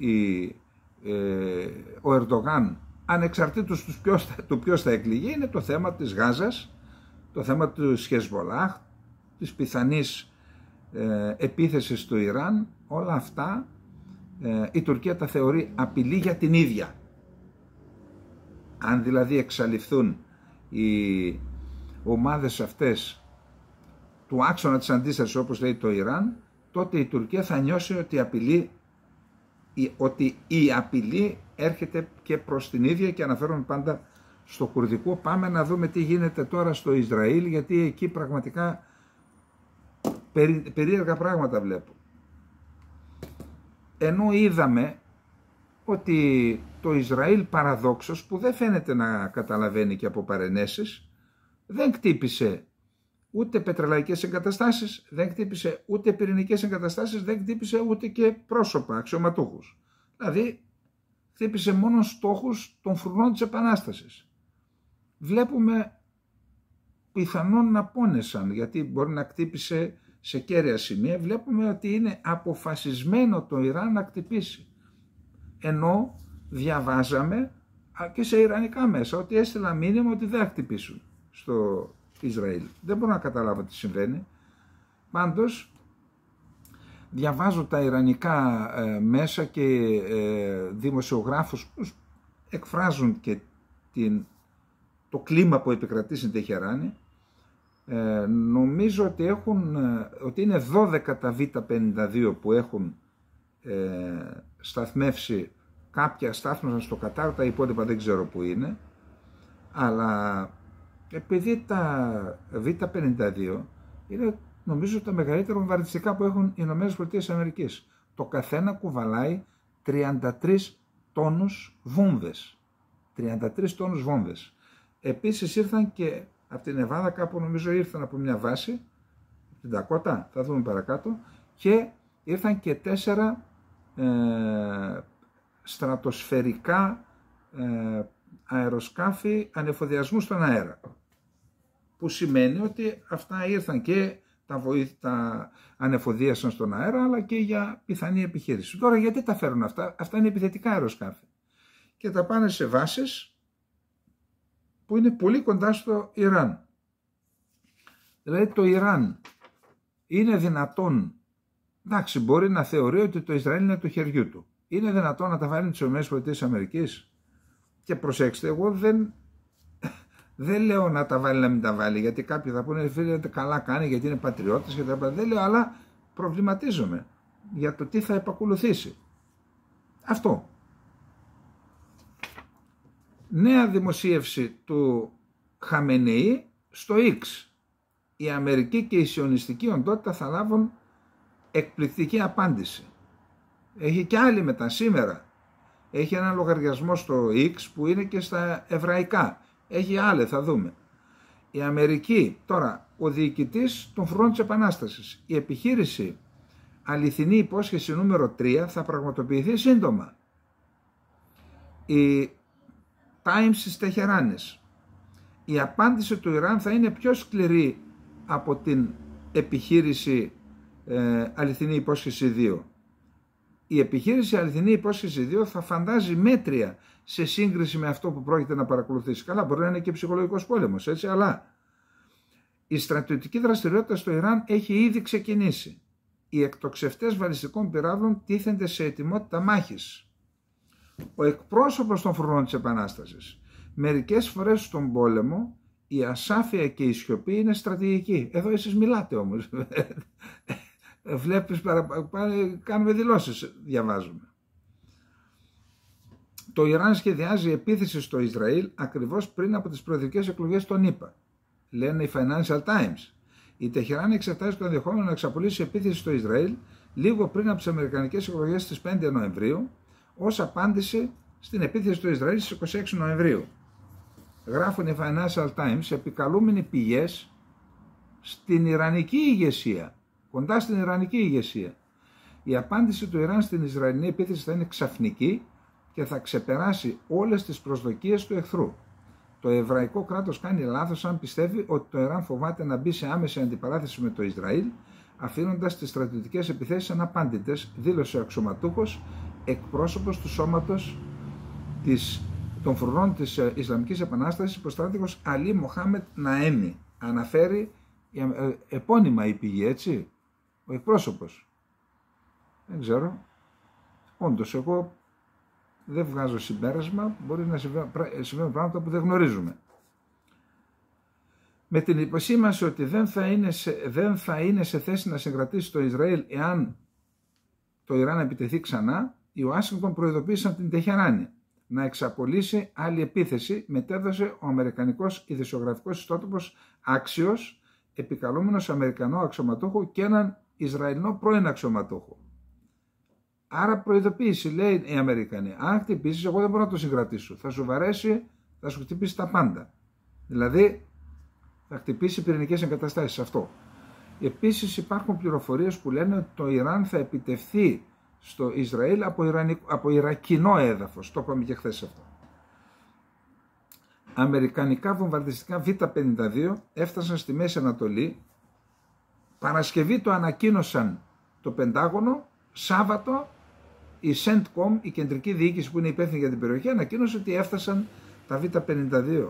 ο Ερντογάν, ανεξαρτήτως του ποιος θα εκλεγεί, είναι το θέμα της Γάζας, το θέμα του Χεσμολάχ, της πιθανής επίθεσης του Ιράν. Όλα αυτά η Τουρκία τα θεωρεί απειλή για την ίδια. Αν δηλαδή εξαλειφθούν οι ομάδες αυτές του άξονα της αντίστασης, όπως λέει το Ιράν, τότε η Τουρκία θα νιώσει ότι η απειλή έρχεται και προς την ίδια, και αναφέρομαι πάντα στο κουρδικό. Πάμε να δούμε τι γίνεται τώρα στο Ισραήλ, γιατί εκεί πραγματικά περίεργα πράγματα βλέπω. Ενώ είδαμε ότι το Ισραήλ παραδόξως, που δεν φαίνεται να καταλαβαίνει και από παρενέσεις, δεν χτύπησε ούτε πετρελαϊκές εγκαταστάσεις, δεν χτύπησε ούτε πυρηνικές εγκαταστάσεις, δεν χτύπησε ούτε και πρόσωπα, αξιωματούχους. Δηλαδή χτύπησε μόνο στόχους των φρουρών της Επανάστασης. Βλέπουμε πιθανόν να πόνεσαν, γιατί μπορεί να χτύπησε σε κέρια σημεία. Βλέπουμε ότι είναι αποφασισμένο το Ιράν να χτυπήσει. Ενώ διαβάζαμε και σε ιρανικά μέσα ότι έστειλα μήνυμα ότι δεν θα χτυπήσουν στο Ισραήλ. Δεν μπορώ να καταλάβω τι συμβαίνει. Πάντως διαβάζω τα ιρανικά μέσα και δημοσιογράφους που εκφράζουν και το κλίμα που επικρατεί στην Τεχεράνη. Νομίζω ότι είναι 12 τα Β-52 που έχουν σταθμεύσει. Κάποια στάθμευσαν στο Κατάρ, τα υπόλοιπα δεν ξέρω που είναι, αλλά επειδή τα Β-52 είναι νομίζω τα μεγαλύτερα βομβαρδιστικά που έχουν οι Ηνωμένες Πολιτείες Αμερικής. Το καθένα κουβαλάει 33 τόνους βόμβες. 33 τόνους βόμβες. Επίσης ήρθαν και από την Νεβάδα, κάπου νομίζω ήρθαν από μια βάση, την Ντακότα, θα δούμε παρακάτω, και ήρθαν και 4 στρατοσφαιρικά αεροσκάφη ανεφοδιασμού στον αέρα. Που σημαίνει ότι αυτά ήρθαν και τα ανεφοδίασαν στον αέρα, αλλά και για πιθανή επιχείρηση. Τώρα γιατί τα φέρουν αυτά? Αυτά είναι επιθετικά αεροσκάφη. Και τα πάνε σε βάσεις που είναι πολύ κοντά στο Ιράν. Δηλαδή το Ιράν είναι δυνατόν, εντάξει, μπορεί να θεωρεί ότι το Ισραήλ είναι του χεριού του. Είναι δυνατόν να τα βάλει τις ΗΠΑ? Και προσέξτε, εγώ δεν λέω να τα βάλει, να μην τα βάλει, γιατί κάποιοι θα πούνε φίλε καλά κάνει γιατί είναι πατριώτες και τα λοιπά. Δεν λέω, αλλά προβληματίζομαι για το τι θα επακολουθήσει. Αυτό. Νέα δημοσίευση του Χαμενεή στο X. Η Αμερική και η σιωνιστική οντότητα θα λάβουν εκπληκτική απάντηση. Έχει και άλλη μετά σήμερα. Έχει ένα λογαριασμό στο X που είναι και στα εβραϊκά. Έχει άλλη, θα δούμε. Η Αμερική, τώρα, ο διοικητής των φρουρών της Επανάστασης. Η επιχείρηση αληθινή υπόσχεση νούμερο 3 θα πραγματοποιηθεί σύντομα. Η Times της Τεχεράνης. Η απάντηση του Ιράν θα είναι πιο σκληρή από την επιχείρηση αληθινή υπόσχεση 2. Η επιχείρηση αληθινή υπόσχεση 2 θα φαντάζει μέτρια σε σύγκριση με αυτό που πρόκειται να παρακολουθήσει. Καλά, μπορεί να είναι και ψυχολογικός πόλεμος, έτσι, αλλά η στρατιωτική δραστηριότητα στο Ιράν έχει ήδη ξεκινήσει. Οι εκτοξευτές βαλιστικών πυράβλων τίθενται σε ετοιμότητα μάχης. Ο εκπρόσωπος των φρουρών της Επανάστασης. Μερικές φορές στον πόλεμο η ασάφεια και η σιωπή είναι στρατηγική. Εδώ εσείς μιλάτε όμως. Βλέπεις, κάνουμε δηλώσεις, διαβάζουμε. Το Ιράν σχεδιάζει επίθεση στο Ισραήλ ακριβώς πριν από τις προεδρικές εκλογές των ΗΠΑ. Λένε οι Financial Times. Η Τεχεράνη εξετάζει το ενδεχόμενο να εξαπολύσει επίθεση στο Ισραήλ λίγο πριν από τις αμερικανικές εκλογές στις 5 Νοεμβρίου, ως απάντηση στην επίθεση του Ισραήλ στις 26 Νοεμβρίου. Γράφουν οι Financial Times, επικαλούμενοι πηγές στην Ιρανική ηγεσία, κοντά στην Ιρανική ηγεσία. Η απάντηση του Ιράν στην Ισραηλινή επίθεση θα είναι ξαφνική και θα ξεπεράσει όλες τις προσδοκίες του εχθρού. Το εβραϊκό κράτος κάνει λάθος αν πιστεύει ότι το Ιράν φοβάται να μπει σε άμεση αντιπαράθεση με το Ισραήλ, αφήνοντας τις στρατιωτικές επιθέσεις αναπάντητες, δήλωσε ο αξιωματούχος, εκπρόσωπος του σώματος των φρουρών της Ισλαμικής Επανάστασης, υποστράτηγος Αλή Μοχάμετ Ναέμι. Αναφέρει επώνυμα η πηγή, έτσι, ο εκπρόσωπος. Δεν ξέρω. Όντως, εγώ δεν βγάζω συμπέρασμα, μπορεί να συμβαίνουν πράγματα που δεν γνωρίζουμε. Με την υποσήμαση ότι δεν θα είναι σε θέση να συγκρατήσει το Ισραήλ εάν το Ιράν επιτεθεί ξανά, η Ουάσιγκτον προειδοποίησαν την Τεχεράνη να εξαπολύσει άλλη επίθεση, μετέδωσε ο αμερικανικός ειδησιογραφικός ιστότοπος Axios, επικαλούμενος Αμερικανό αξιωματούχο και έναν Ισραηλινό πρώην αξιωματούχο. Άρα προειδοποίηση, λέει οι Αμερικανοί. Αν χτυπήσεις, εγώ δεν μπορώ να το συγκρατήσω. Θα σου βαρέσει, θα σου χτυπήσει τα πάντα. Δηλαδή, θα χτυπήσει πυρηνικές εγκαταστάσεις. Αυτό. Επίσης, υπάρχουν πληροφορίες που λένε ότι το Ιράν θα επιτευθεί στο Ισραήλ από Ιρακινό έδαφος. Το είπαμε και χθες αυτό. Αμερικανικά βομβαρδιστικά Β-52 έφτασαν στη Μέση Ανατολή. Παρασκευή το ανακοίνωσαν το Πεντάγωνο. Σάββατο η CENTCOM, η κεντρική διοίκηση που είναι υπεύθυνη για την περιοχή, ανακοίνωσε ότι έφτασαν τα Β-52.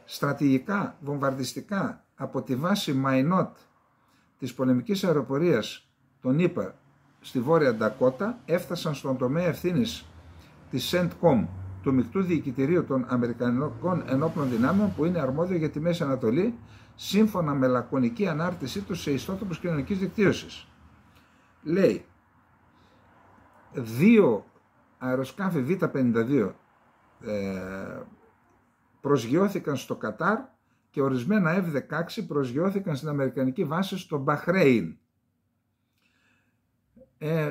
Στρατηγικά βομβαρδιστικά από τη βάση Μαϊνότ της πολεμικής αεροπορίας των ΗΠΑ στη Βόρεια Ντακότα έφτασαν στον τομέα ευθύνης της CENTCOM, του Μεικτού Διοικητηρίου των Αμερικανικών Ενόπλων Δυνάμεων, που είναι αρμόδιο για τη Μέση Ανατολή, σύμφωνα με λακωνική ανάρτησή του σε ιστότοπους κοινωνικής δικτύωσης. Λέει, 2 αεροσκάφη Β-52 προσγειώθηκαν στο Κατάρ και ορισμένα F-16 προσγειώθηκαν στην Αμερικανική βάση στο Μπαχρέιν.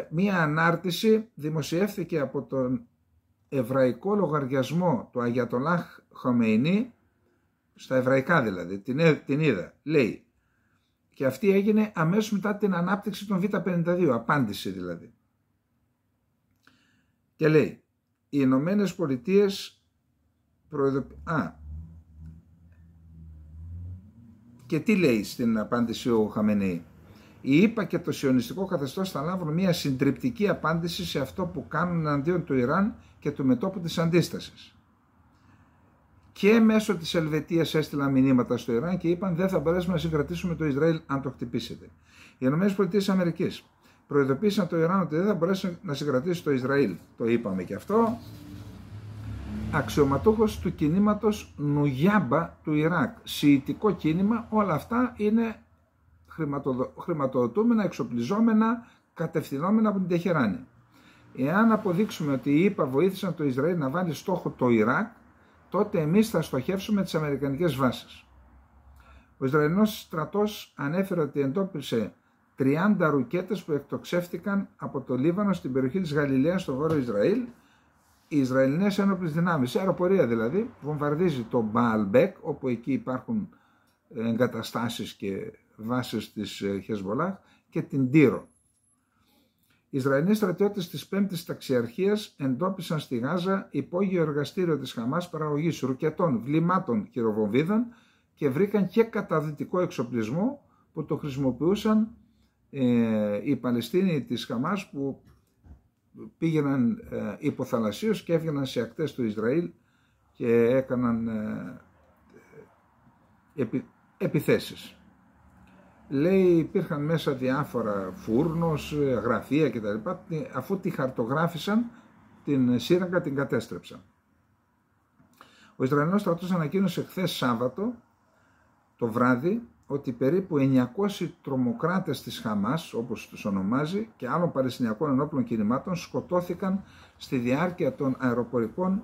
Μία ανάρτηση δημοσιεύθηκε από τον εβραϊκό λογαριασμό του Αγιατολάχ Χομεϊνί, στα εβραϊκά δηλαδή, την είδα, λέει, και αυτή έγινε αμέσως μετά την ανάπτυξη των Β-52, απάντηση δηλαδή. Και λέει, οι Ηνωμένες Πολιτείες και τι λέει στην απάντηση ο Χαμενεή? Η ΗΠΑ και το σιωνιστικό καθεστώς θα λάβουν μια συντριπτική απάντηση σε αυτό που κάνουν εναντίον του Ιράν και του μετώπου της αντίστασης. Και μέσω της Ελβετίας έστειλαν μηνύματα στο Ιράν και είπαν δεν θα μπορέσουμε να συγκρατήσουμε το Ισραήλ αν το χτυπήσετε. Οι ΗΠΑ προειδοποίησαν το Ιράν ότι δεν θα μπορέσει να συγκρατήσει το Ισραήλ. Το είπαμε και αυτό. Αξιωματούχος του κινήματος Νουγιάμπα του Ιράκ. Σιητικό κίνημα, όλα αυτά είναι χρηματοδοτούμενα, εξοπλιζόμενα, κατευθυνόμενα από την Τεχεράνη. Εάν αποδείξουμε ότι οι ΗΠΑ βοήθησαν το Ισραήλ να βάλει στόχο το Ιράκ, τότε εμείς θα στοχεύσουμε τις αμερικανικές βάσεις. Ο Ισραηλινός στρατός ανέφερε ότι εντόπισε 30 ρουκέτες που εκτοξεύτηκαν από το Λίβανο στην περιοχή της Γαλιλαίας στο βόρειο Ισραήλ. Οι Ισραηλινές ένοπλες δυνάμεις, αεροπορία δηλαδή, βομβαρδίζει το Μπααλμπέκ, όπου εκεί υπάρχουν εγκαταστάσεις και βάσεις της Χεσμολάχ, και την Τύρο. Οι Ισραηλινοί στρατιώτες της 5ης Ταξιαρχίας εντόπισαν στη Γάζα υπόγειο εργαστήριο της Χαμάς παραγωγής ρουκετών, βλημάτων, χειροβομβίδων και βρήκαν και καταδυτικό εξοπλισμό που το χρησιμοποιούσαν οι Παλαιστίνοι της Χαμάς, που πήγαιναν υποθαλασσίως και έβγαιναν σε ακτές του Ισραήλ και έκαναν επιθέσεις. Λέει υπήρχαν μέσα διάφορα φούρνος, γραφεία κτλ. Αφού τη χαρτογράφησαν, την σύραγγα την κατέστρεψαν. Ο Ισραηλινός στρατός ανακοίνωσε χθες Σάββατο το βράδυ ότι περίπου 900 τρομοκράτες της Χαμάς, όπως τους ονομάζει, και άλλων Παλαιστινιακών ενόπλων κινημάτων σκοτώθηκαν στη διάρκεια των αεροπορικών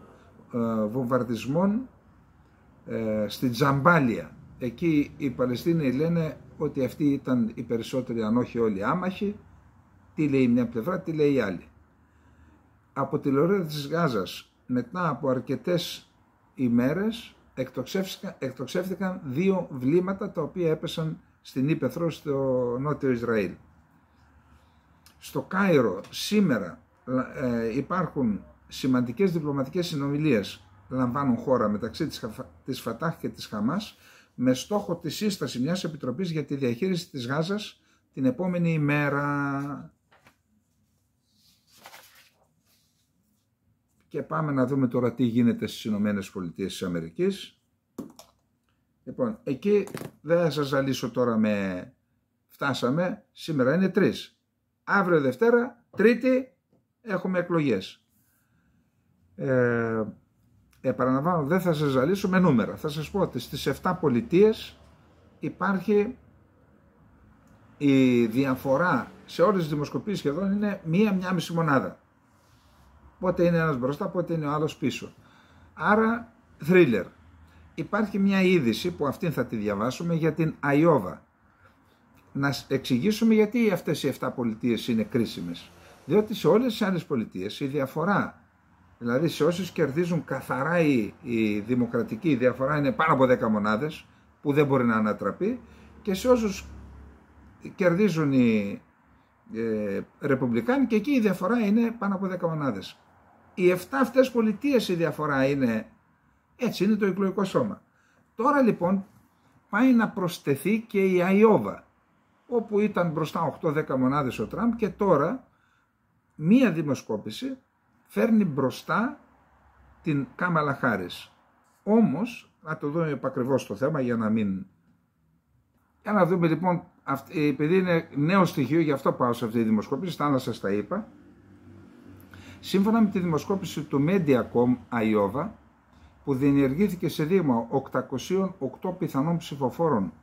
βομβαρδισμών στη Τζαμπάλια. Εκεί οι Παλαιστίνοι λένε ότι αυτοί ήταν οι περισσότεροι, αν όχι όλοι, άμαχοι. Τι λέει μια πλευρά, τι λέει η άλλη. Από τη λωρίδα της Γάζας, μετά από αρκετές ημέρες, εκτοξεύτηκαν 2 βλήματα τα οποία έπεσαν στην Ύπαιθρο στο νότιο Ισραήλ. Στο Κάιρο σήμερα υπάρχουν σημαντικές διπλωματικές συνομιλίες, λαμβάνουν χώρα μεταξύ της Φατάχ και της Χαμάς, με στόχο τη σύσταση μιας επιτροπής για τη διαχείριση της Γάζας την επόμενη ημέρα. Και πάμε να δούμε τώρα τι γίνεται στις Ηνωμένες Πολιτείες της Αμερικής. Λοιπόν, εκεί δεν θα σας ζαλίσω τώρα φτάσαμε, σήμερα είναι 3. Αύριο Δευτέρα, Τρίτη, έχουμε εκλογές. Επαναλαμβάνω, δεν θα σας ζαλίσω με νούμερα. Θα σας πω ότι στις 7 πολιτείες υπάρχει η διαφορά σε όλες τις δημοσκοπήσεις σχεδόν είναι 1-1,5 μονάδα. Πότε είναι ένας μπροστά, πότε είναι ο άλλος πίσω. Άρα, θρίλερ. Υπάρχει μια είδηση που αυτήν θα τη διαβάσουμε για την Αϊόβα. Να εξηγήσουμε γιατί αυτές οι 7 πολιτείες είναι κρίσιμες. Διότι σε όλες τις άλλες πολιτείες η διαφορά, δηλαδή σε όσους κερδίζουν καθαρά η δημοκρατική, η διαφορά είναι πάνω από 10 μονάδες, που δεν μπορεί να ανατραπεί, και σε όσους κερδίζουν οι ρεπουμπλικάνοι, και εκεί η διαφορά είναι πάνω από 10 μονάδες. Οι 7 αυτές πολιτείες η διαφορά είναι, έτσι είναι το εκλογικό σώμα. Τώρα λοιπόν πάει να προσθεθεί και η Αϊόβα, όπου ήταν μπροστά 8-10 μονάδες ο Τραμπ, και τώρα μία δημοσκόπηση φέρνει μπροστά την Κάμαλα Χάρις. Όμως, να το δούμε επακριβώς το θέμα για να δούμε λοιπόν, επειδή είναι νέο στοιχείο, γι' αυτό πάω σε αυτή τη δημοσκόπηση, τα άλλα σας τα είπα. Σύμφωνα με τη δημοσκόπηση του Mediacom Iowa, που διενεργήθηκε σε δείγμα 808 πιθανών ψηφοφόρων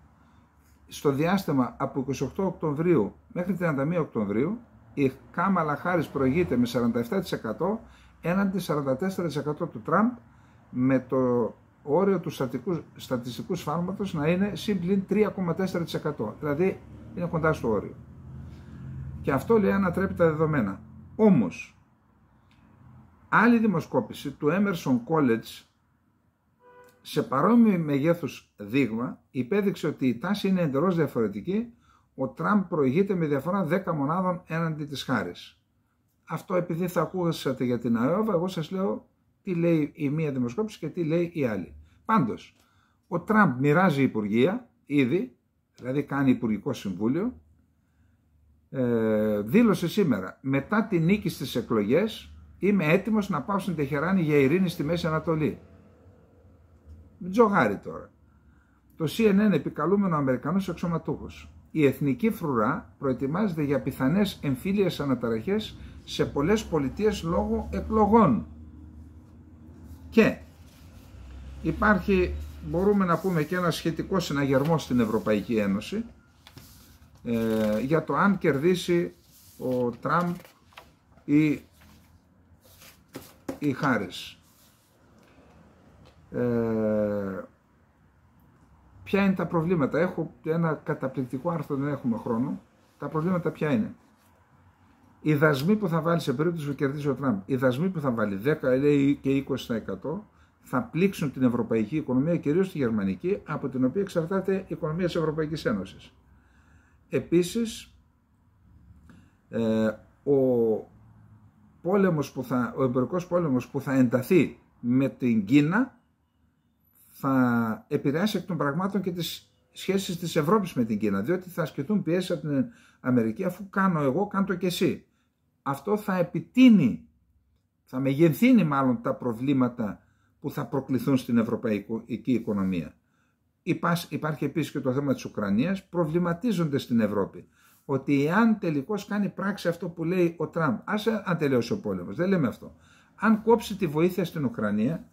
στο διάστημα από 28 Οκτωβρίου μέχρι 31 Οκτωβρίου, η Κάμαλα Χάρις προηγείται με 47% έναντι 44% του Τραμπ, με το όριο του στατιστικού σφάλματος να είναι συμπλην 3,4%. Δηλαδή είναι κοντά στο όριο. Και αυτό λέει ανατρέπει τα δεδομένα. Όμως, άλλη δημοσκόπηση του Emerson College σε παρόμοιο μεγέθους δείγμα υπέδειξε ότι η τάση είναι εντελώς διαφορετική. Ο Τραμπ προηγείται με διαφορά 10 μονάδων έναντι της Χάρις. Αυτό επειδή θα ακούσατε για την Αϊόβα, εγώ σας λέω τι λέει η μία δημοσκόπηση και τι λέει η άλλη. Πάντως, ο Τραμπ μοιράζει υπουργεία ήδη, δηλαδή κάνει υπουργικό συμβούλιο. Δήλωσε σήμερα, μετά τη νίκη στις εκλογές, είμαι έτοιμος να πάω στην Τεχεράνη για ειρήνη στη Μέση Ανατολή. Τζογάρι τώρα. Το CNN, επικαλούμενο Αμερικανός αξιωματούχος. Η εθνική φρουρά προετοιμάζεται για πιθανές εμφύλιες αναταραχές σε πολλές πολιτείες λόγω εκλογών. Και υπάρχει, μπορούμε να πούμε, και ένα σχετικό συναγερμό στην Ευρωπαϊκή Ένωση για το αν κερδίσει ο Τραμπ ή η Χάρις. Ποια είναι τα προβλήματα? Έχω ένα καταπληκτικό άρθρο, δεν έχουμε χρόνο. Τα προβλήματα ποια είναι? Οι δασμοί που θα βάλει σε περίπτωση που κερδίσει ο Τραμπ, οι δασμοί που θα βάλει 10 λέει και 20% θα πλήξουν την ευρωπαϊκή οικονομία, κυρίως τη γερμανική, από την οποία εξαρτάται η οικονομία της Ευρωπαϊκής Ένωσης. Επίσης, ο εμπορικός πόλεμος που θα ενταθεί με την Κίνα θα επηρεάσει εκ των πραγμάτων και τις σχέσεις της Ευρώπης με την Κίνα, διότι θα ασκηθούν πιέσεις από την Αμερική, αφού κάνω εγώ, κάνω το και εσύ. Αυτό θα επιτείνει, θα μεγενθύνει μάλλον τα προβλήματα που θα προκληθούν στην ευρωπαϊκή οικονομία. Υπάρχει επίσης και το θέμα της Ουκρανίας. Προβληματίζονται στην Ευρώπη ότι εάν τελικώς κάνει πράξη αυτό που λέει ο Τραμπ, αν τελειώσει ο πόλεμος, δεν λέμε αυτό, αν κόψει τη βοήθεια στην Ουκρανία,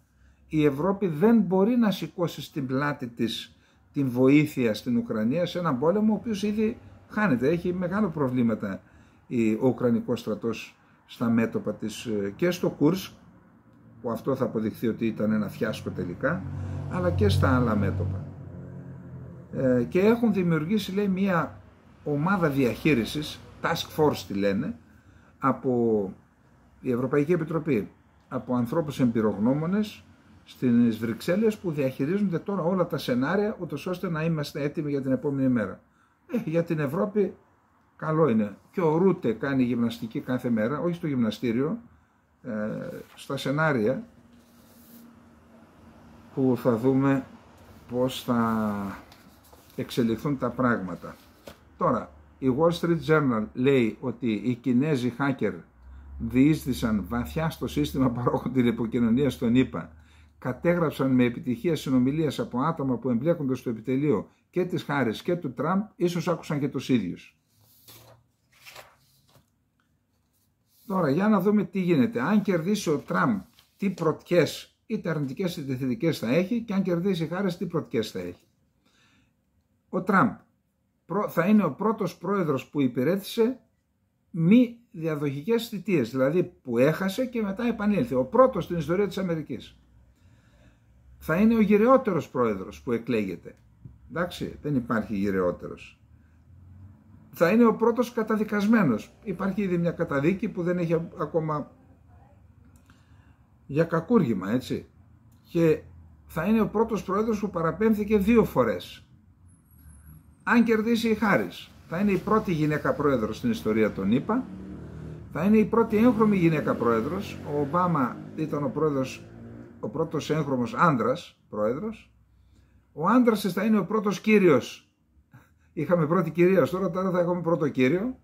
η Ευρώπη δεν μπορεί να σηκώσει στην πλάτη της την βοήθεια στην Ουκρανία σε έναν πόλεμο ο οποίος ήδη χάνεται. Έχει μεγάλο προβλήματα ο Ουκρανικός στρατός στα μέτωπα της και στο Κούρσκ, που αυτό θα αποδειχθεί ότι ήταν ένα φιάσκο τελικά, αλλά και στα άλλα μέτωπα. Και έχουν δημιουργήσει, λέει, μια ομάδα διαχείρισης, task force τη λένε, από η Ευρωπαϊκή Επιτροπή, από ανθρώπους εμπειρογνώμονες στις Βρυξέλλες, που διαχειρίζονται τώρα όλα τα σενάρια, ούτως ώστε να είμαστε έτοιμοι για την επόμενη μέρα. Για την Ευρώπη καλό είναι. Και ο Ρούτε κάνει γυμναστική κάθε μέρα, όχι στο γυμναστήριο, στα σενάρια που θα δούμε πώς θα εξελιχθούν τα πράγματα. Τώρα, η Wall Street Journal λέει ότι οι Κινέζοι hacker διείσδησαν βαθιά στο σύστημα παρόχων τηλεπικοινωνίας των ΗΠΑ, κατέγραψαν με επιτυχία συνομιλίες από άτομα που εμπλέκονται στο επιτελείο και της Χάρις και του Τραμπ, ίσως άκουσαν και τους ίδιους. Τώρα, για να δούμε τι γίνεται. Αν κερδίσει ο Τραμπ, τι πρωτιές, είτε αρνητικές είτε θετικές θα έχει, και αν κερδίσει η Χάρις, τι πρωτιές θα έχει. Ο Τραμπ θα είναι ο πρώτος πρόεδρος που υπηρέτησε μη διαδοχικές θητείες, δηλαδή που έχασε και μετά επανήλθε. Ο πρώτος στην ιστορία της Αμερικής. Θα είναι ο γυρεότερος πρόεδρος που εκλέγεται. Εντάξει, δεν υπάρχει γυρεότερος. Θα είναι ο πρώτος καταδικασμένος. Υπάρχει ήδη μια καταδίκη που δεν έχει ακόμα για κακούργημα, έτσι. Και θα είναι ο πρώτος πρόεδρος που παραπέμφθηκε 2 φορές. Αν κερδίσει η Χάρις, θα είναι η πρώτη γυναίκα πρόεδρος στην ιστορία των ΗΠΑ. Θα είναι η πρώτη έγχρωμη γυναίκα πρόεδρος. Ο Ομπάμα ήταν ο πρώτος έγχρωμος άντρας πρόεδρος. Ο άντρας θα είναι ο πρώτος κύριος. Είχαμε πρώτη κυρία, τώρα θα έχουμε πρώτο κύριο.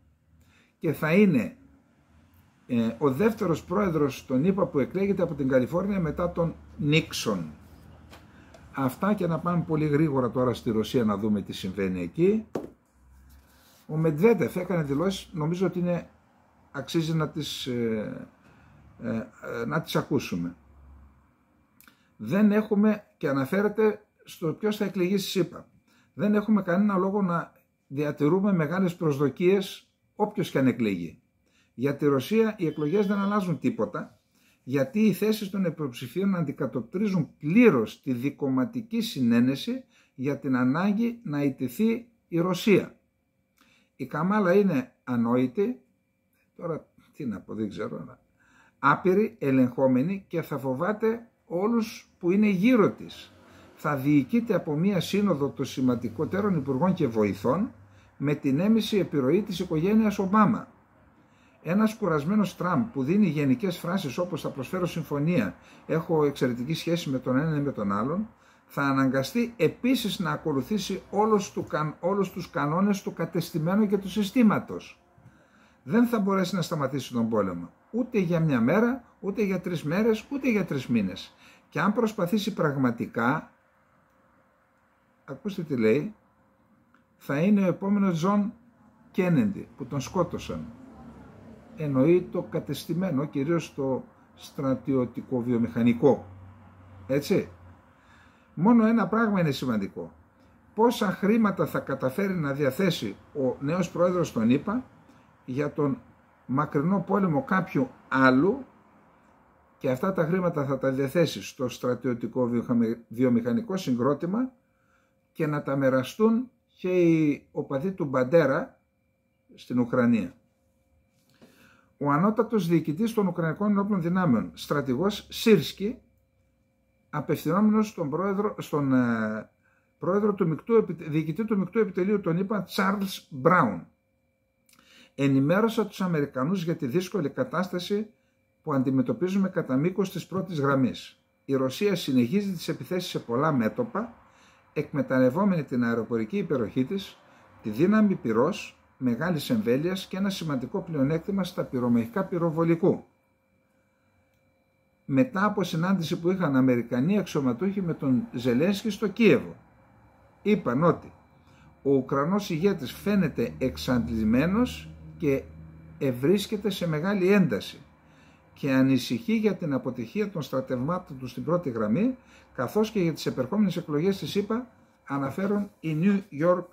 Και θα είναι ο δεύτερος πρόεδρος των ΗΠΑ που εκλέγεται από την Καλιφόρνια μετά τον Νίξον. Αυτά, και να πάμε πολύ γρήγορα τώρα στη Ρωσία να δούμε τι συμβαίνει εκεί. Ο Μετβέντεφ έκανε δηλώσεις, νομίζω ότι αξίζει να τις ακούσουμε. Δεν έχουμε, και αναφέρεται στο ποιος θα εκλεγεί στη ΗΠΑ, δεν έχουμε κανένα λόγο να διατηρούμε μεγάλες προσδοκίες όποιος και αν εκλεγεί. Για τη Ρωσία οι εκλογές δεν αλλάζουν τίποτα, γιατί οι θέσεις των υποψηφίων αντικατοπτρίζουν πλήρως τη δικομματική συνένεση για την ανάγκη να ιτηθεί η Ρωσία. Η Καμάλα είναι ανόητη, τώρα τι να πω, δεν ξέρω, άπειρη, ελεγχόμενη, και θα φοβάται όλους που είναι γύρω της. Θα διοικείται από μία σύνοδο των σημαντικότερων υπουργών και βοηθών με την έμμυση επιρροή της οικογένειας Ομπάμα. Ένας κουρασμένος Τραμπ που δίνει γενικές φράσεις όπως «θα προσφέρω συμφωνία, έχω εξαιρετική σχέση με τον έναν ή με τον άλλον», θα αναγκαστεί επίσης να ακολουθήσει όλους τους κανόνες του κατεστημένου και του συστήματος. Δεν θα μπορέσει να σταματήσει τον πόλεμο, ούτε για 1 μέρα, ούτε για 3 μέρες, ούτε για 3 μήνες. Και αν προσπαθήσει πραγματικά, ακούστε τι λέει, θα είναι ο επόμενος Τζον Κένεντι που τον σκότωσαν. Εννοεί το κατεστημένο, κυρίως το στρατιωτικό βιομηχανικό. Έτσι. Μόνο ένα πράγμα είναι σημαντικό. Πόσα χρήματα θα καταφέρει να διαθέσει ο νέος πρόεδρος των ΗΠΑ για τον μακρινό πόλεμο κάποιου άλλου, και αυτά τα χρήματα θα τα διαθέσει στο στρατιωτικό βιομηχανικό συγκρότημα και να τα μοιραστούν και οι οπαδοί του Μπαντέρα στην Ουκρανία. Ο ανώτατος διοικητής των Ουκρανικών Ενόπλων Δυνάμεων, στρατηγός Σίρσκι, απευθυνόμενος στον πρόεδρο του διοικητή του Μεικτού Επιτελείου των ΗΠΑ, Charles Brown, ενημέρωσα τους Αμερικανούς για τη δύσκολη κατάσταση που αντιμετωπίζουμε κατά μήκος της πρώτης γραμμής. Η Ρωσία συνεχίζει τις επιθέσεις σε πολλά μέτωπα, εκμεταλλευόμενη την αεροπορική υπεροχή της, τη δύναμη πυρός μεγάλης εμβέλειας και ένα σημαντικό πλεονέκτημα στα πυρομαχικά πυροβολικού. Μετά από συνάντηση που είχαν Αμερικανοί αξιωματούχοι με τον Ζελένσκι στο Κίεβο, είπαν ότι ο Ουκρανός ηγέτης φαίνεται εξαντλημένος και ευρίσκεται σε μεγάλη ένταση και ανησυχεί για την αποτυχία των στρατευμάτων του στην πρώτη γραμμή, καθώς και για τις επερχόμενες εκλογές της ΗΠΑ, αναφέρουν οι New York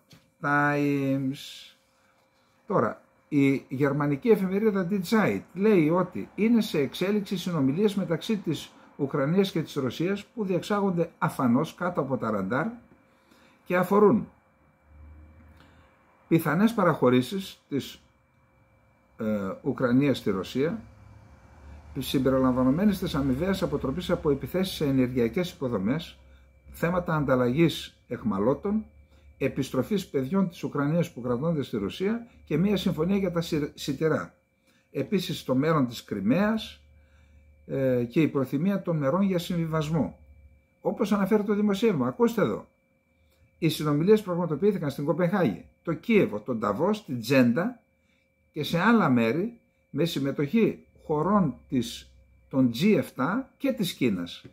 Times. Τώρα, η γερμανική εφημερίδα Die Zeit λέει ότι είναι σε εξέλιξη συνομιλίες μεταξύ της Ουκρανίας και της Ρωσίας που διεξάγονται αφανώς κάτω από τα ραντάρ και αφορούν πιθανές παραχωρήσεις της Ουκρανίας στη Ρωσία, συμπεριλαμβανομένης της αμοιβαίας αποτροπής από επιθέσεις σε ενεργειακές υποδομές, θέματα ανταλλαγής εχμαλώτων επιστροφής παιδιών της Ουκρανίας που κρατώνται στη Ρωσία και μια συμφωνία για τα σιτηρά. Επίσης το μέλλον της Κριμαίας και η προθυμία των μερών για συμβιβασμό. Όπως αναφέρει το δημοσίευμα, ακούστε εδώ. Οι συνομιλίες πραγματοποιήθηκαν στην Κοπενχάγη, το Κίεβο, τον Νταβός, την Τζέντα και σε άλλα μέρη με συμμετοχή χωρών των G7 και της Κίνας.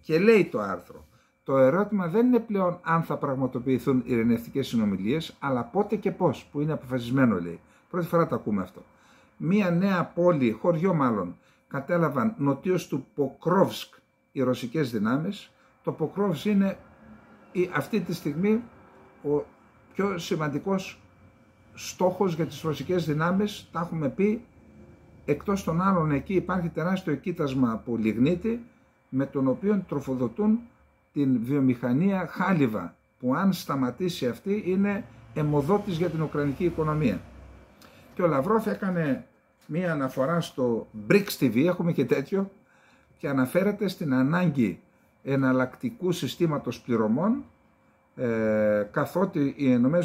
Και λέει το άρθρο, το ερώτημα δεν είναι πλέον αν θα πραγματοποιηθούν ειρηνευτικές συνομιλίες, αλλά πότε και πώς, που είναι αποφασισμένο, λέει. Πρώτη φορά το ακούμε αυτό. Μία νέα πόλη, χωριό μάλλον, κατέλαβαν νοτίως του Ποκρόβσκ οι ρωσικές δυνάμεις. Το Ποκρόβσκ είναι αυτή τη στιγμή ο πιο σημαντικός στόχος για τις ρωσικές δυνάμεις, τα έχουμε πει. Εκτός των άλλων, εκεί υπάρχει τεράστιο κοίτασμα από λιγνίτη, με τον οποίο τροφοδοτούν την βιομηχανία χάλιβα, που αν σταματήσει αυτή είναι αιμοδότης για την ουκρανική οικονομία. Και ο Λαυρόφ έκανε μία αναφορά στο BRICS TV, έχουμε και τέτοιο, και αναφέρεται στην ανάγκη εναλλακτικού συστήματος πληρωμών, καθότι οι ΗΠΑ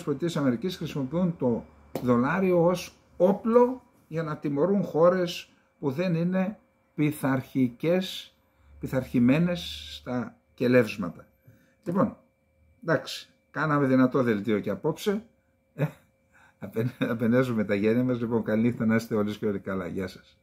χρησιμοποιούν το δολάριο ως όπλο για να τιμωρούν χώρες που δεν είναι πειθαρχημένες στα κελεύσματα. Λοιπόν, εντάξει, κάναμε δυνατό δελτίο και απόψε. Απενέζουμε τα γένια μας. Λοιπόν, καλή νύχτα, να είστε όλοι και όλοι καλά. Γεια σας.